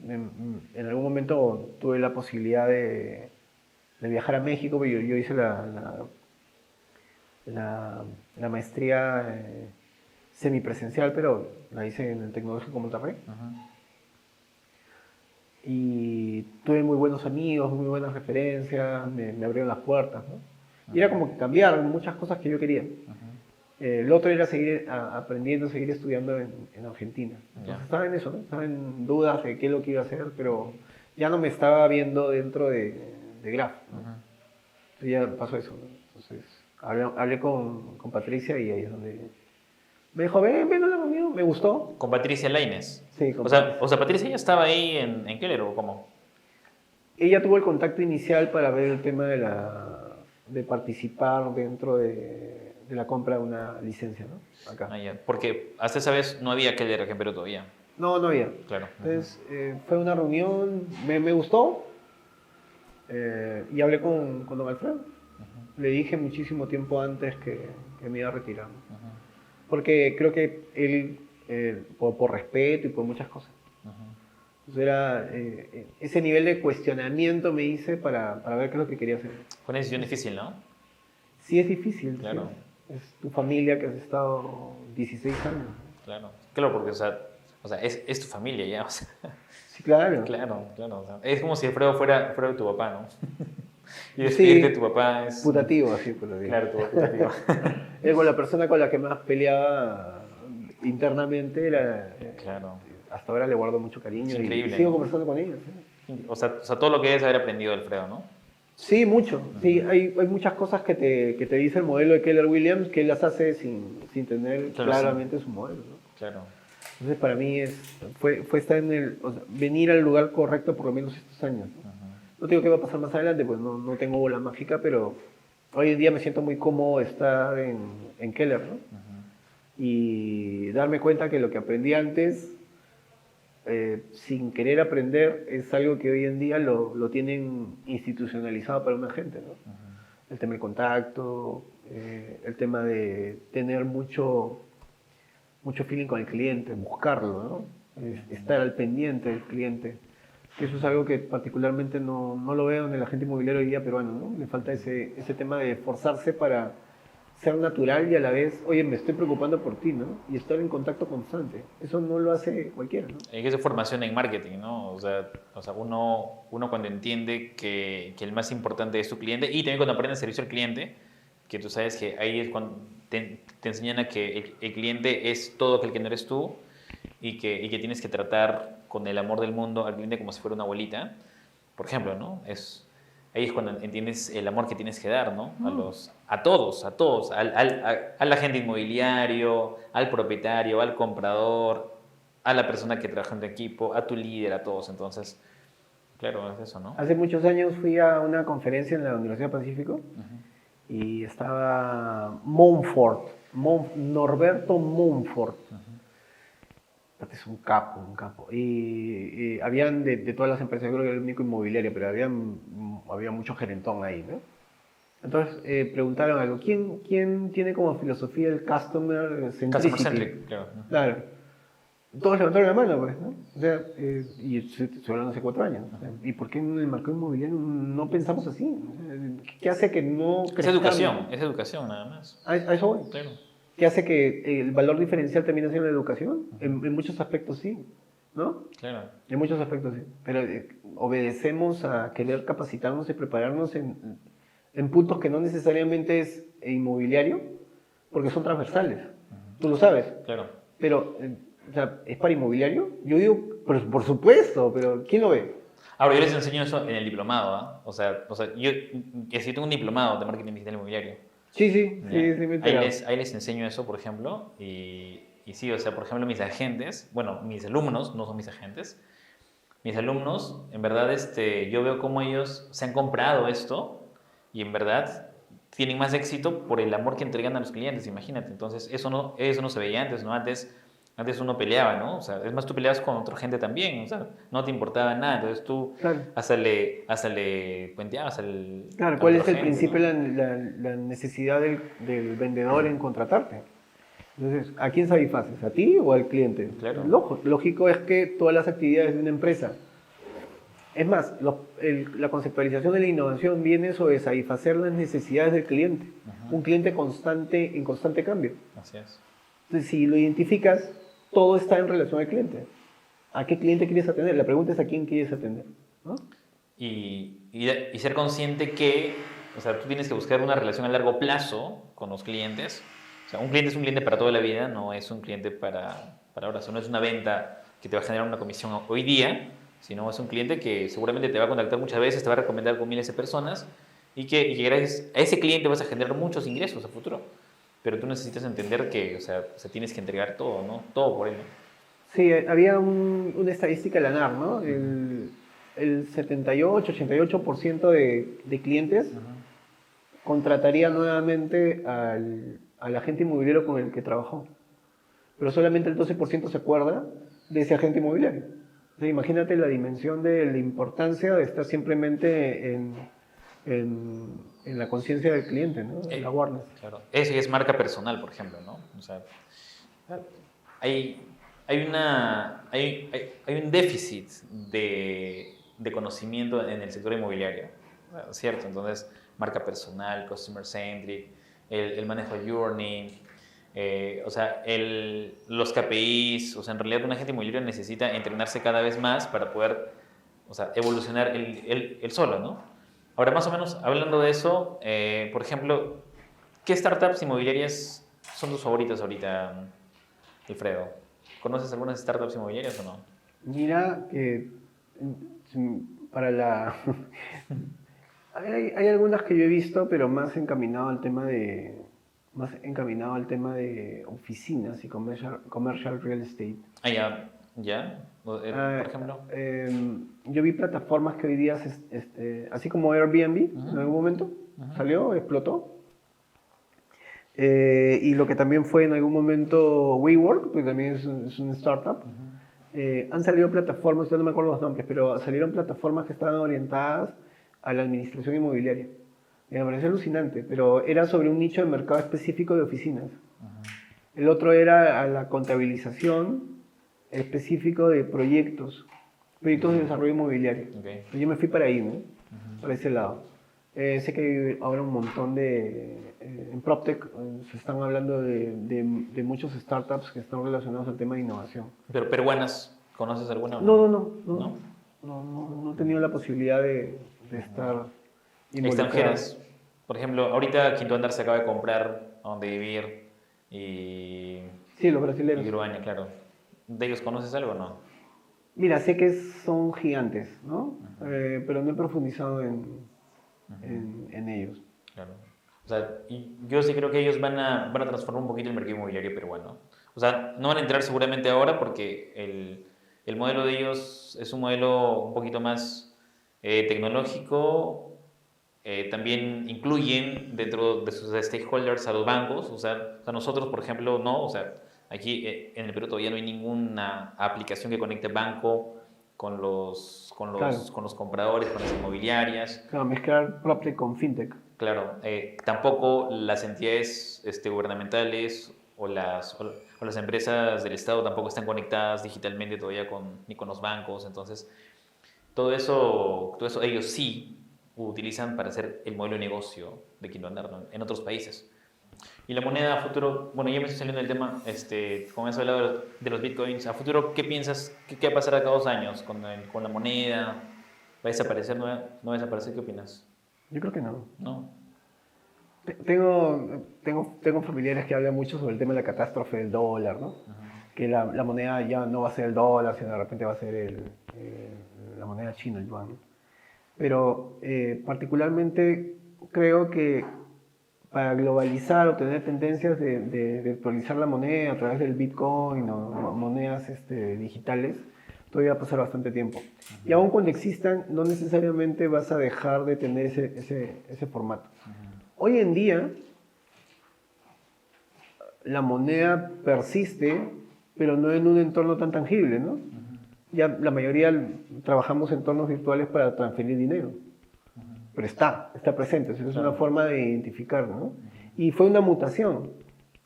S2: en algún momento tuve la posibilidad de viajar a México, porque yo hice la maestría semipresencial, pero la hice en el Tecnológico Monterrey. y tuve muy buenos amigos, muy buenas referencias, me abrieron las puertas, ¿no? Y era como que cambiar muchas cosas que yo quería. El otro era seguir aprendiendo, seguir estudiando en Argentina. Entonces
S1: Ya.
S2: estaba en eso, ¿no? Estaba en dudas de qué es lo que iba a hacer, pero ya no me estaba viendo dentro de Graf, ¿no? Entonces ya pasó eso, ¿no? Entonces hablé con Patricia y ahí es donde me dijo, ven a la reunión, me gustó.
S1: Con Patricia Lainez.
S2: Sí, con
S1: O sea, Patricia ya estaba ahí en Keller, ¿o cómo?
S2: Ella tuvo el contacto inicial para ver el tema de participar dentro de la compra de una licencia, ¿no? Acá.
S1: Ah, ya. Porque hasta esa vez no había Keller aquí en Perú todavía.
S2: No, no había.
S1: Claro.
S2: Entonces, fue una reunión, me gustó, y hablé con don Alfredo. Le dije muchísimo tiempo antes que me iba a retirar, ¿no? Porque creo que él, por respeto y por muchas cosas. Entonces era ese nivel de cuestionamiento me hice para ver qué es lo que quería hacer.
S1: Fue una decisión difícil, ¿no?
S2: Sí es difícil,
S1: Claro.
S2: sí. Es tu familia que has estado 16 años.
S1: Claro. Claro, porque, o sea es tu familia ya, o sea.
S2: Sí, claro.
S1: Claro, claro. O sea, es como si Alfredo fuera tu papá, ¿no? Y despedirte de tu papá es...
S2: Putativo, así putativo.
S1: Claro, tu papá putativo.
S2: Él con la persona con la que más peleaba internamente era...
S1: Claro.
S2: Hasta ahora le guardo mucho cariño
S1: Es increíble,
S2: y sigo
S1: ¿no?
S2: conversando con ella. ¿Sí?
S1: O sea, todo lo que debes haber aprendido de Alfredo, ¿no?
S2: Sí, mucho. Sí, hay muchas cosas que te dice el modelo de Keller Williams que él las hace sin tener
S1: Claro,
S2: claramente su modelo, ¿no?
S1: Claro.
S2: Entonces para mí fue estar venir al lugar correcto por lo menos estos años, ¿no? No digo qué va a pasar más adelante, pues no tengo bola mágica, pero hoy en día me siento muy cómodo estar en Keller, ¿no? Y darme cuenta que lo que aprendí antes, sin querer aprender, es algo que hoy en día lo tienen institucionalizado para una gente, ¿no? El tema del contacto, el tema de tener mucho feeling con el cliente, buscarlo, ¿no? Estar al pendiente del cliente. Que eso es algo que particularmente no lo veo en el agente inmobiliario hoy día peruano, ¿no? Le falta ese tema de esforzarse para ser natural y a la vez, oye, me estoy preocupando por ti, ¿no? Y estar en contacto constante. Eso no lo hace cualquiera, ¿no?
S1: Hay que hacer formación en marketing, ¿no? O sea uno cuando entiende que el más importante es tu cliente y también cuando aprende el servicio al cliente, que tú sabes que ahí es cuando te enseñan a que el cliente es todo aquel que no eres tú y que tienes que tratar con el amor del mundo al cliente como si fuera una abuelita, por ejemplo, ¿no? Ahí es cuando entiendes el amor que tienes que dar, ¿no? A todos, al agente inmobiliario, al propietario, al comprador, a la persona que trabaja en tu equipo, a tu líder, a todos. Entonces, claro, es eso, ¿no?
S2: Hace muchos años fui a una conferencia en la Universidad Pacífico y estaba Norberto Montfort. Es un capo, un capo. Y habían de todas las empresas, yo creo que era el único inmobiliario, pero había mucho gerentón ahí, ¿no? Entonces preguntaron algo, ¿quién tiene como filosofía el customer centricity?
S1: Customer centric, claro.
S2: Claro. Todos levantaron la mano, pues, ¿no? O sea, y estoy hablando hace 4 años. O sea, ¿y por qué en el mercado inmobiliario no pensamos así? O sea, ¿qué hace que no crezcamos?
S1: Es educación nada más.
S2: A eso voy.
S1: Claro.
S2: ¿Qué hace que el valor diferencial termine siendo la educación? En muchos aspectos sí, ¿no?
S1: Claro.
S2: En muchos aspectos sí. Pero obedecemos a querer capacitarnos y prepararnos en puntos que no necesariamente es inmobiliario, porque son transversales. Tú lo sabes.
S1: Claro.
S2: Pero, o sea, ¿es para inmobiliario? Yo digo, por supuesto, pero ¿quién lo ve?
S1: Ahora, yo les enseño eso en el diplomado, ¿ah? O sea, yo tengo un diplomado de marketing digital inmobiliario.
S2: Sí, me he enterado.
S1: Ahí les enseño eso, por ejemplo, y sí, o sea, por ejemplo, mis agentes, bueno, mis alumnos, no son mis agentes, mis alumnos, en verdad, yo veo cómo ellos se han comprado esto y en verdad tienen más éxito por el amor que entregan a los clientes, imagínate. Entonces, eso no se veía antes, ¿no? Antes uno peleaba, ¿no? O sea, es más, tú peleabas con otra gente también, o sea, no te importaba nada, entonces tú
S2: Claro.
S1: hasta le puenteabas al...
S2: Claro, ¿cuál
S1: a
S2: es
S1: otra
S2: el
S1: gente,
S2: principio,
S1: ¿no?
S2: la necesidad del vendedor en contratarte? Entonces, ¿a quién satisfaces? ¿A ti o al cliente?
S1: Claro.
S2: Lógico es que todas las actividades de una empresa, es más, la conceptualización de la innovación viene sobre satisfacer las necesidades del cliente, un cliente en constante cambio.
S1: Así es.
S2: Entonces, si lo identificas, todo está en relación al cliente. ¿A qué cliente quieres atender? La pregunta es a quién quieres atender, ¿no?
S1: Y ser consciente que, o sea, tú tienes que buscar una relación a largo plazo con los clientes. O sea, un cliente es un cliente para toda la vida, no es un cliente para ahora. O sea, no es una venta que te va a generar una comisión hoy día, sino es un cliente que seguramente te va a contactar muchas veces, te va a recomendar con miles de personas y que gracias a ese cliente vas a generar muchos ingresos a futuro. Pero tú necesitas entender que, o sea, tienes que entregar todo, ¿no? Todo por él, ¿no?
S2: Sí, había una estadística de la ANAR, ¿no? El 78-88% de clientes contrataría nuevamente al agente inmobiliario con el que trabajó. Pero solamente el 12% se acuerda de ese agente inmobiliario. O sea, imagínate la dimensión de la importancia de estar simplemente en la conciencia del cliente, ¿no? En la awareness.
S1: Claro. Eso ya es marca personal, por ejemplo, ¿no? O sea, hay, hay un déficit de conocimiento en el sector inmobiliario, ¿cierto? Entonces, marca personal, customer centric, el manejo de journey, o sea, los KPIs, o sea, en realidad un agente inmobiliario necesita entrenarse cada vez más para poder, o sea, evolucionar él solo, ¿no? Ahora, más o menos, hablando de eso, por ejemplo, ¿qué startups inmobiliarias son tus favoritas ahorita, Alfredo? ¿Conoces algunas startups inmobiliarias o no?
S2: Mira que para la... hay algunas que yo he visto, pero más encaminado al tema de oficinas y commercial real estate.
S1: Ah, ya, ya, por ejemplo.
S2: Yo vi plataformas que hoy día, así como Airbnb, en algún momento salió, explotó. Y lo que también fue en algún momento WeWork, que también es una startup. Han salido plataformas, yo no me acuerdo los nombres, pero salieron plataformas que estaban orientadas a la administración inmobiliaria. Y me pareció alucinante, pero era sobre un nicho de mercado específico de oficinas. El otro era a la contabilización específico de proyectos de desarrollo inmobiliario.
S1: Okay.
S2: Yo me fui para ahí, ¿no? Para ese lado. Sé que hay ahora un montón en PropTech se están hablando de muchos startups que están relacionados al tema de innovación.
S1: Pero peruanas, ¿conoces alguna?
S2: No he tenido la posibilidad de estar involucrado.
S1: Extranjeras. Por ejemplo, ahorita Quinto Andar se acaba de comprar a donde vivir y...
S2: Sí, los brasileños.
S1: Y Uruguay, claro. ¿De ellos conoces algo o no?
S2: Mira, sé que son gigantes, ¿no? Pero no he profundizado en ellos.
S1: Claro. O sea, y yo sí creo que ellos van a transformar un poquito el mercado inmobiliario peruano. O sea, no van a entrar seguramente ahora porque el modelo de ellos es un modelo un poquito más tecnológico. También incluyen dentro de sus stakeholders a los bancos. O sea, nosotros, por ejemplo, no. O sea, aquí en el Perú todavía no hay ninguna aplicación que conecte banco con los compradores, con las inmobiliarias.
S2: Claro, mezclar PropTech con FinTech.
S1: Claro, tampoco las entidades gubernamentales o las empresas del Estado tampoco están conectadas digitalmente todavía ni con los bancos. Entonces, todo eso ellos sí utilizan para hacer el modelo de negocio de Quinto Andar, ¿no? En otros países. Y la moneda a futuro, bueno, ya me estoy saliendo del tema, como has hablado de los bitcoins, a futuro, ¿qué piensas? ¿Qué va a pasar cada 2 años con la moneda? ¿Va a desaparecer? ¿No va a desaparecer? ¿Qué opinas?
S2: Yo creo que no.
S1: ¿No?
S2: Tengo familiares que hablan mucho sobre el tema de la catástrofe del dólar, ¿no? Que la moneda ya no va a ser el dólar, sino de repente va a ser la moneda china, el yuan, ¿no? Pero particularmente creo que para globalizar o tener tendencias de virtualizar la moneda a través del Bitcoin o monedas digitales, todavía va a pasar bastante tiempo. Y aun cuando existan, no necesariamente vas a dejar de tener ese formato. Hoy en día, la moneda persiste, pero no en un entorno tan tangible, ¿no? Ya la mayoría trabajamos en entornos virtuales para transferir dinero. Pero está presente, es una forma de identificarlo, ¿no? Y fue una mutación,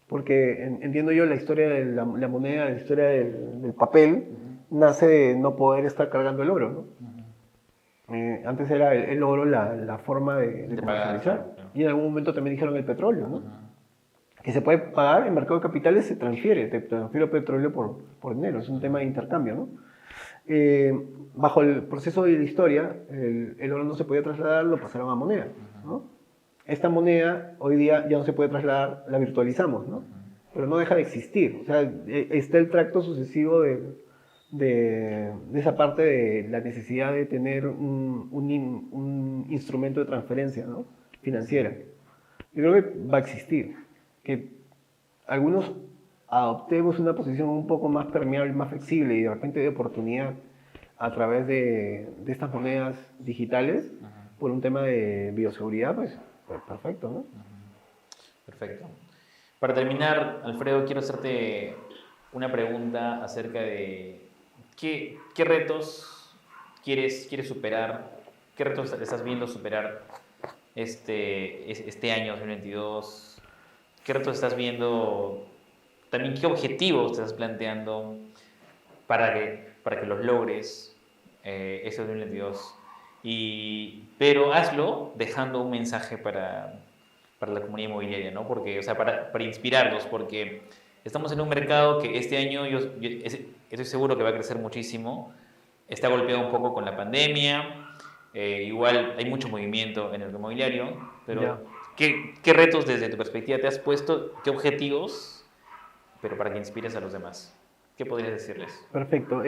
S2: porque entiendo yo la historia de la moneda, la historia del papel, nace de no poder estar cargando el oro, ¿no? Antes era el oro la forma de comercializar.
S1: Claro.
S2: Y en algún momento también dijeron el petróleo, ¿no? Que se puede pagar en mercado de capitales, te transfiero petróleo por dinero, es un tema de intercambio, ¿no? bajo el proceso de la historia, el oro no se podía trasladar, lo pasaron a moneda, ¿no? Esta moneda hoy día ya no se puede trasladar, la virtualizamos, ¿no? Pero no deja de existir. O sea, está el tracto sucesivo de esa parte de la necesidad de tener un instrumento de transferencia, ¿no? Financiera. Yo creo que va a existir. Que algunos adoptemos una posición un poco más permeable, más flexible y de repente de oportunidad a través de estas monedas digitales por un tema de bioseguridad, pues perfecto, ¿no?
S1: Perfecto. Para terminar, Alfredo, quiero hacerte una pregunta acerca de qué retos quieres superar, qué retos estás viendo superar este año 2022, qué retos estás viendo, también qué objetivos te estás planteando para que los logres este 2022. Pero hazlo dejando un mensaje para la comunidad inmobiliaria, ¿no? Porque, o sea, para inspirarlos, porque estamos en un mercado que este año estoy seguro que va a crecer muchísimo. Está golpeado un poco con la pandemia. Igual hay mucho movimiento en el inmobiliario, pero
S2: Ya.
S1: ¿qué retos desde tu perspectiva te has puesto? ¿Qué objetivos? Pero para que inspires a los demás. ¿Qué podrías decirles?
S2: Perfecto.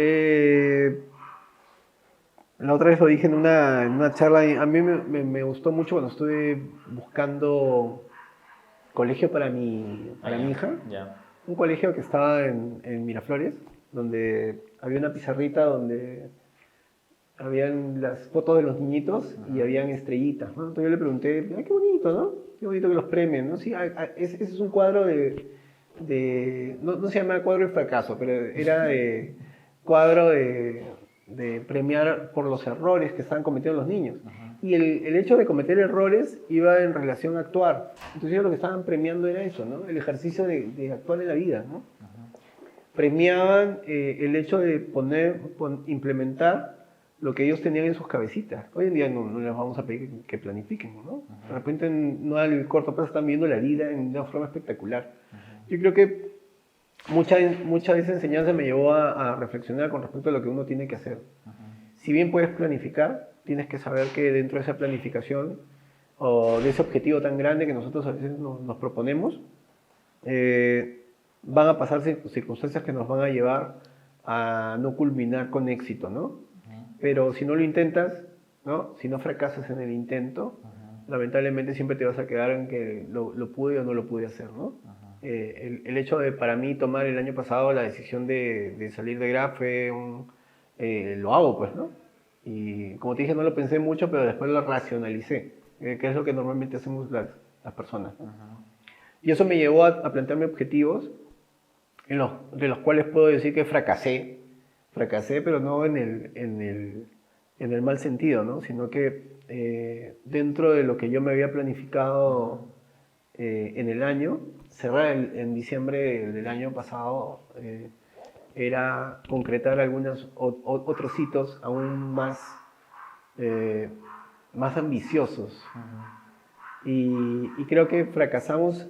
S2: La otra vez lo dije en una charla, y a mí me gustó mucho cuando estuve buscando colegio para mi hija.
S1: Ya.
S2: Un colegio que estaba en Miraflores, donde había una pizarrita donde habían las fotos de los niñitos y habían estrellitas, ¿no? Entonces yo le pregunté, ay, qué bonito, ¿no? Qué bonito que los premien, ¿no? Sí, ese es un cuadro no se llama cuadro de fracaso, pero era cuadro de premiar por los errores que estaban cometiendo los niños. Y el hecho de cometer errores iba en relación a actuar. Entonces ellos lo que estaban premiando era eso, ¿no? El ejercicio de actuar en la vida, ¿no? Premiaban el hecho de implementar lo que ellos tenían en sus cabecitas. Hoy en día no les vamos a pedir que planifiquen, ¿no? De repente no al corto plazo están viendo la vida en una forma espectacular. Yo creo que mucha de esa enseñanza me llevó a reflexionar con respecto a lo que uno tiene que hacer. Si bien puedes planificar, tienes que saber que dentro de esa planificación o de ese objetivo tan grande que nosotros a veces nos proponemos, van a pasar circunstancias que nos van a llevar a no culminar con éxito, ¿no? Pero si no lo intentas, ¿no? Si no fracasas en el intento, lamentablemente siempre te vas a quedar en que lo pude o no lo pude hacer, ¿no? El hecho de para mí tomar el año pasado la decisión de salir de Grab fue lo hago, pues, ¿no? Y como te dije, no lo pensé mucho, pero después lo racionalicé, que es lo que normalmente hacemos las personas, ¿no? Y eso me llevó a plantearme objetivos de los cuales puedo decir que fracasé, pero no en el mal sentido, ¿no? Sino que dentro de lo que yo me había planificado en el año, cerrar en diciembre del año pasado, era concretar otros hitos aún más ambiciosos. Y creo que fracasamos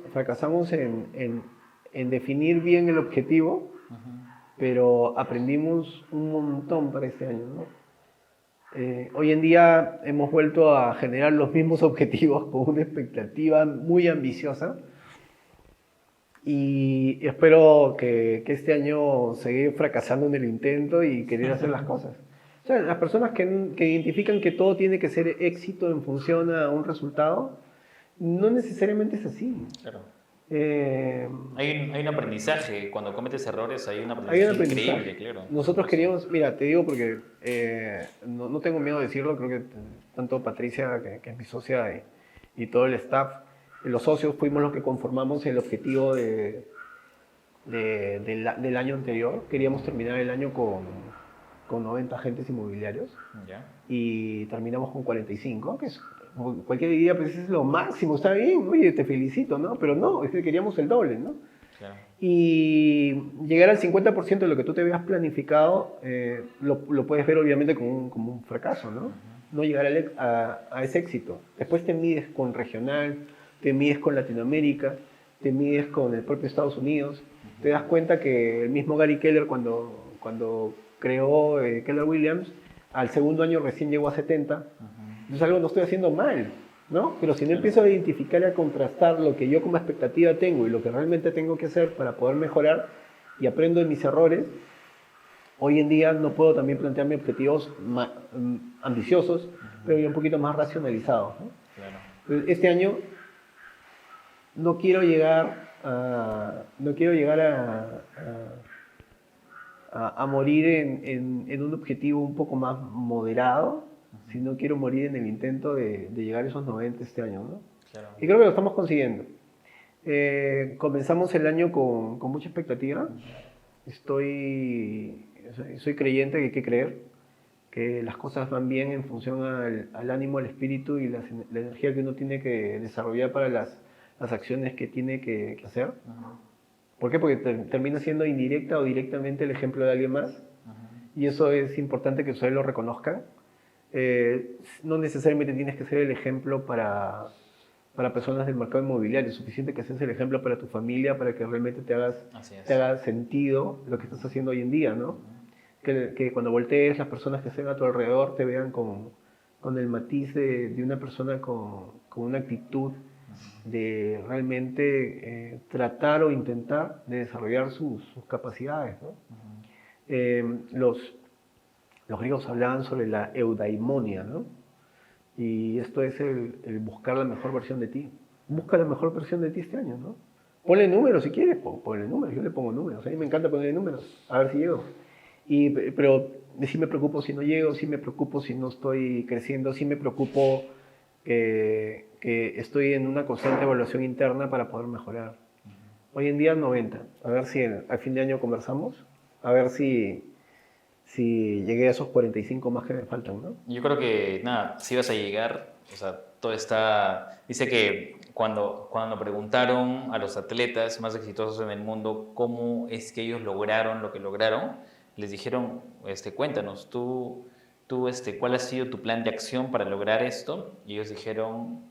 S2: en definir bien el objetivo, pero aprendimos un montón para este año, ¿no? Hoy en día hemos vuelto a generar los mismos objetivos con una expectativa muy ambiciosa y espero que este año seguir fracasando en el intento y querer hacer las cosas. O sea, las personas que identifican que todo tiene que ser éxito en función a un resultado, no necesariamente es así.
S1: Claro. Hay un aprendizaje, cuando cometes errores hay un
S2: Hay un
S1: aprendizaje
S2: aprendizaje.
S1: increíble, claro.
S2: Nosotros queríamos, mira, te digo porque no tengo miedo de decirlo, creo que tanto Patricia, que es mi socia, y todo el staff, los socios fuimos los que conformamos el objetivo del año anterior. Queríamos terminar el año con 90 agentes inmobiliarios.
S1: ¿Ya?
S2: Y terminamos con 45, que es, cualquier día pues es lo máximo, está bien, oye, te felicito, ¿no? Pero no, es que queríamos el doble, ¿no?
S1: Claro.
S2: Y llegar al 50% de lo que tú te habías planificado, lo puedes ver obviamente como un fracaso, ¿no? No llegar a ese éxito. Después te mides con regional, te mides con Latinoamérica, te mides con el propio Estados Unidos, te das cuenta que el mismo Gary Keller cuando creó Keller Williams, al segundo año recién llegó a 70. Entonces algo no estoy haciendo mal, ¿no? Pero si no empiezo a identificar y a contrastar lo que yo como expectativa tengo y lo que realmente tengo que hacer para poder mejorar y aprendo de mis errores, hoy en día no puedo también plantearme objetivos ambiciosos, pero ya un poquito más racionalizados, ¿no?
S1: Claro.
S2: Entonces, este año no quiero llegar a morir en un objetivo un poco más moderado, sino quiero morir en el intento de llegar a esos 90 este año, ¿no?
S1: Claro.
S2: Y creo que lo estamos consiguiendo. Comenzamos el año con mucha expectativa. Soy creyente que hay que creer que las cosas van bien en función al ánimo, al espíritu y la energía que uno tiene que desarrollar para las acciones que tiene que hacer. ¿Por qué? Porque termina siendo indirecta o directamente el ejemplo de alguien más. Y eso es importante que ustedes lo reconozcan. No necesariamente tienes que ser el ejemplo para personas del mercado inmobiliario. Es suficiente que seas el ejemplo para tu familia, para que realmente te haga sentido lo que estás haciendo hoy en día, ¿no? Que cuando voltees, las personas que estén a tu alrededor te vean con el matiz de una persona con una actitud de realmente tratar o intentar de desarrollar sus capacidades, ¿no? Los griegos hablaban sobre la eudaimonia, ¿no? Y esto es el buscar la mejor versión de ti. Busca la mejor versión de ti este año, ¿no? Ponle números si quieres, ponle números. Yo le pongo números. A mí me encanta ponerle números, a ver si llego. Pero sí me preocupo si no llego, sí me preocupo si no estoy creciendo, sí me preocupo que estoy en una constante evaluación interna para poder mejorar. Hoy en día 90. A ver si al fin de año conversamos. A ver si llegué a esos 45 más que me faltan, ¿no?
S1: Yo creo que, nada, si vas a llegar, o sea, todo está... Dice que cuando preguntaron a los atletas más exitosos en el mundo cómo es que ellos lograron lo que lograron, les dijeron, cuéntanos, ¿cuál ha sido tu plan de acción para lograr esto? Y ellos dijeron,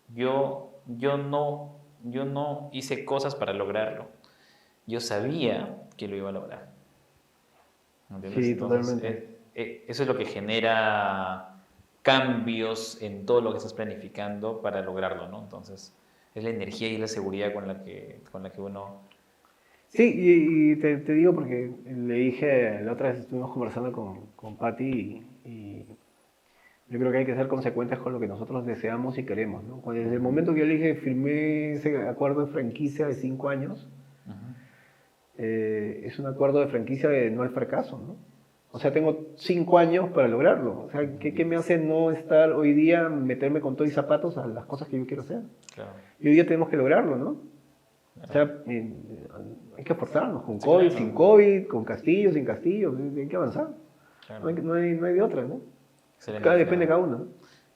S1: yo no hice cosas para lograrlo. Yo sabía que lo iba a lograr. ¿Entiendes?
S2: Sí,
S1: Entonces,
S2: totalmente.
S1: eso es lo que genera cambios en todo lo que estás planificando para lograrlo, ¿no? Entonces, es la energía y la seguridad con la que uno...
S2: Sí, y te digo porque le dije, la otra vez estuvimos conversando con Patti y yo creo que hay que ser consecuentes con lo que nosotros deseamos y queremos, ¿no? Desde el momento que yo le dije, firmé ese acuerdo de franquicia de 5 años, es un acuerdo de franquicia de no al fracaso, ¿no? O sea, tengo 5 años para lograrlo. O sea, ¿qué me hace no estar hoy día, meterme con todo y zapatos a las cosas que yo quiero hacer?
S1: Claro.
S2: Y hoy día tenemos que lograrlo, ¿no? O sea, hay que esforzarnos, con COVID, claro, sin COVID, con castillo, sin castillo, hay que avanzar. Claro. No hay de otra, ¿no?
S1: Excelente.
S2: Depende de cada uno, ¿no?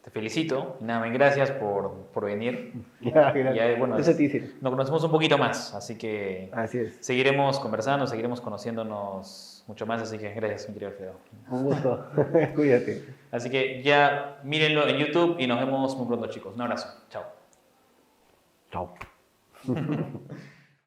S1: Te felicito y nada, gracias por venir.
S2: Ya, gracias.
S1: Ya, bueno,
S2: Eso te hice.
S1: nos conocemos un poquito más, así que
S2: así es.
S1: Seguiremos conversando, seguiremos conociéndonos mucho más, así que gracias, mi querido Alfredo.
S2: Un gusto, cuídate.
S1: Así que ya mírenlo en YouTube y nos vemos muy pronto, chicos. Un abrazo, chao.
S2: Chao.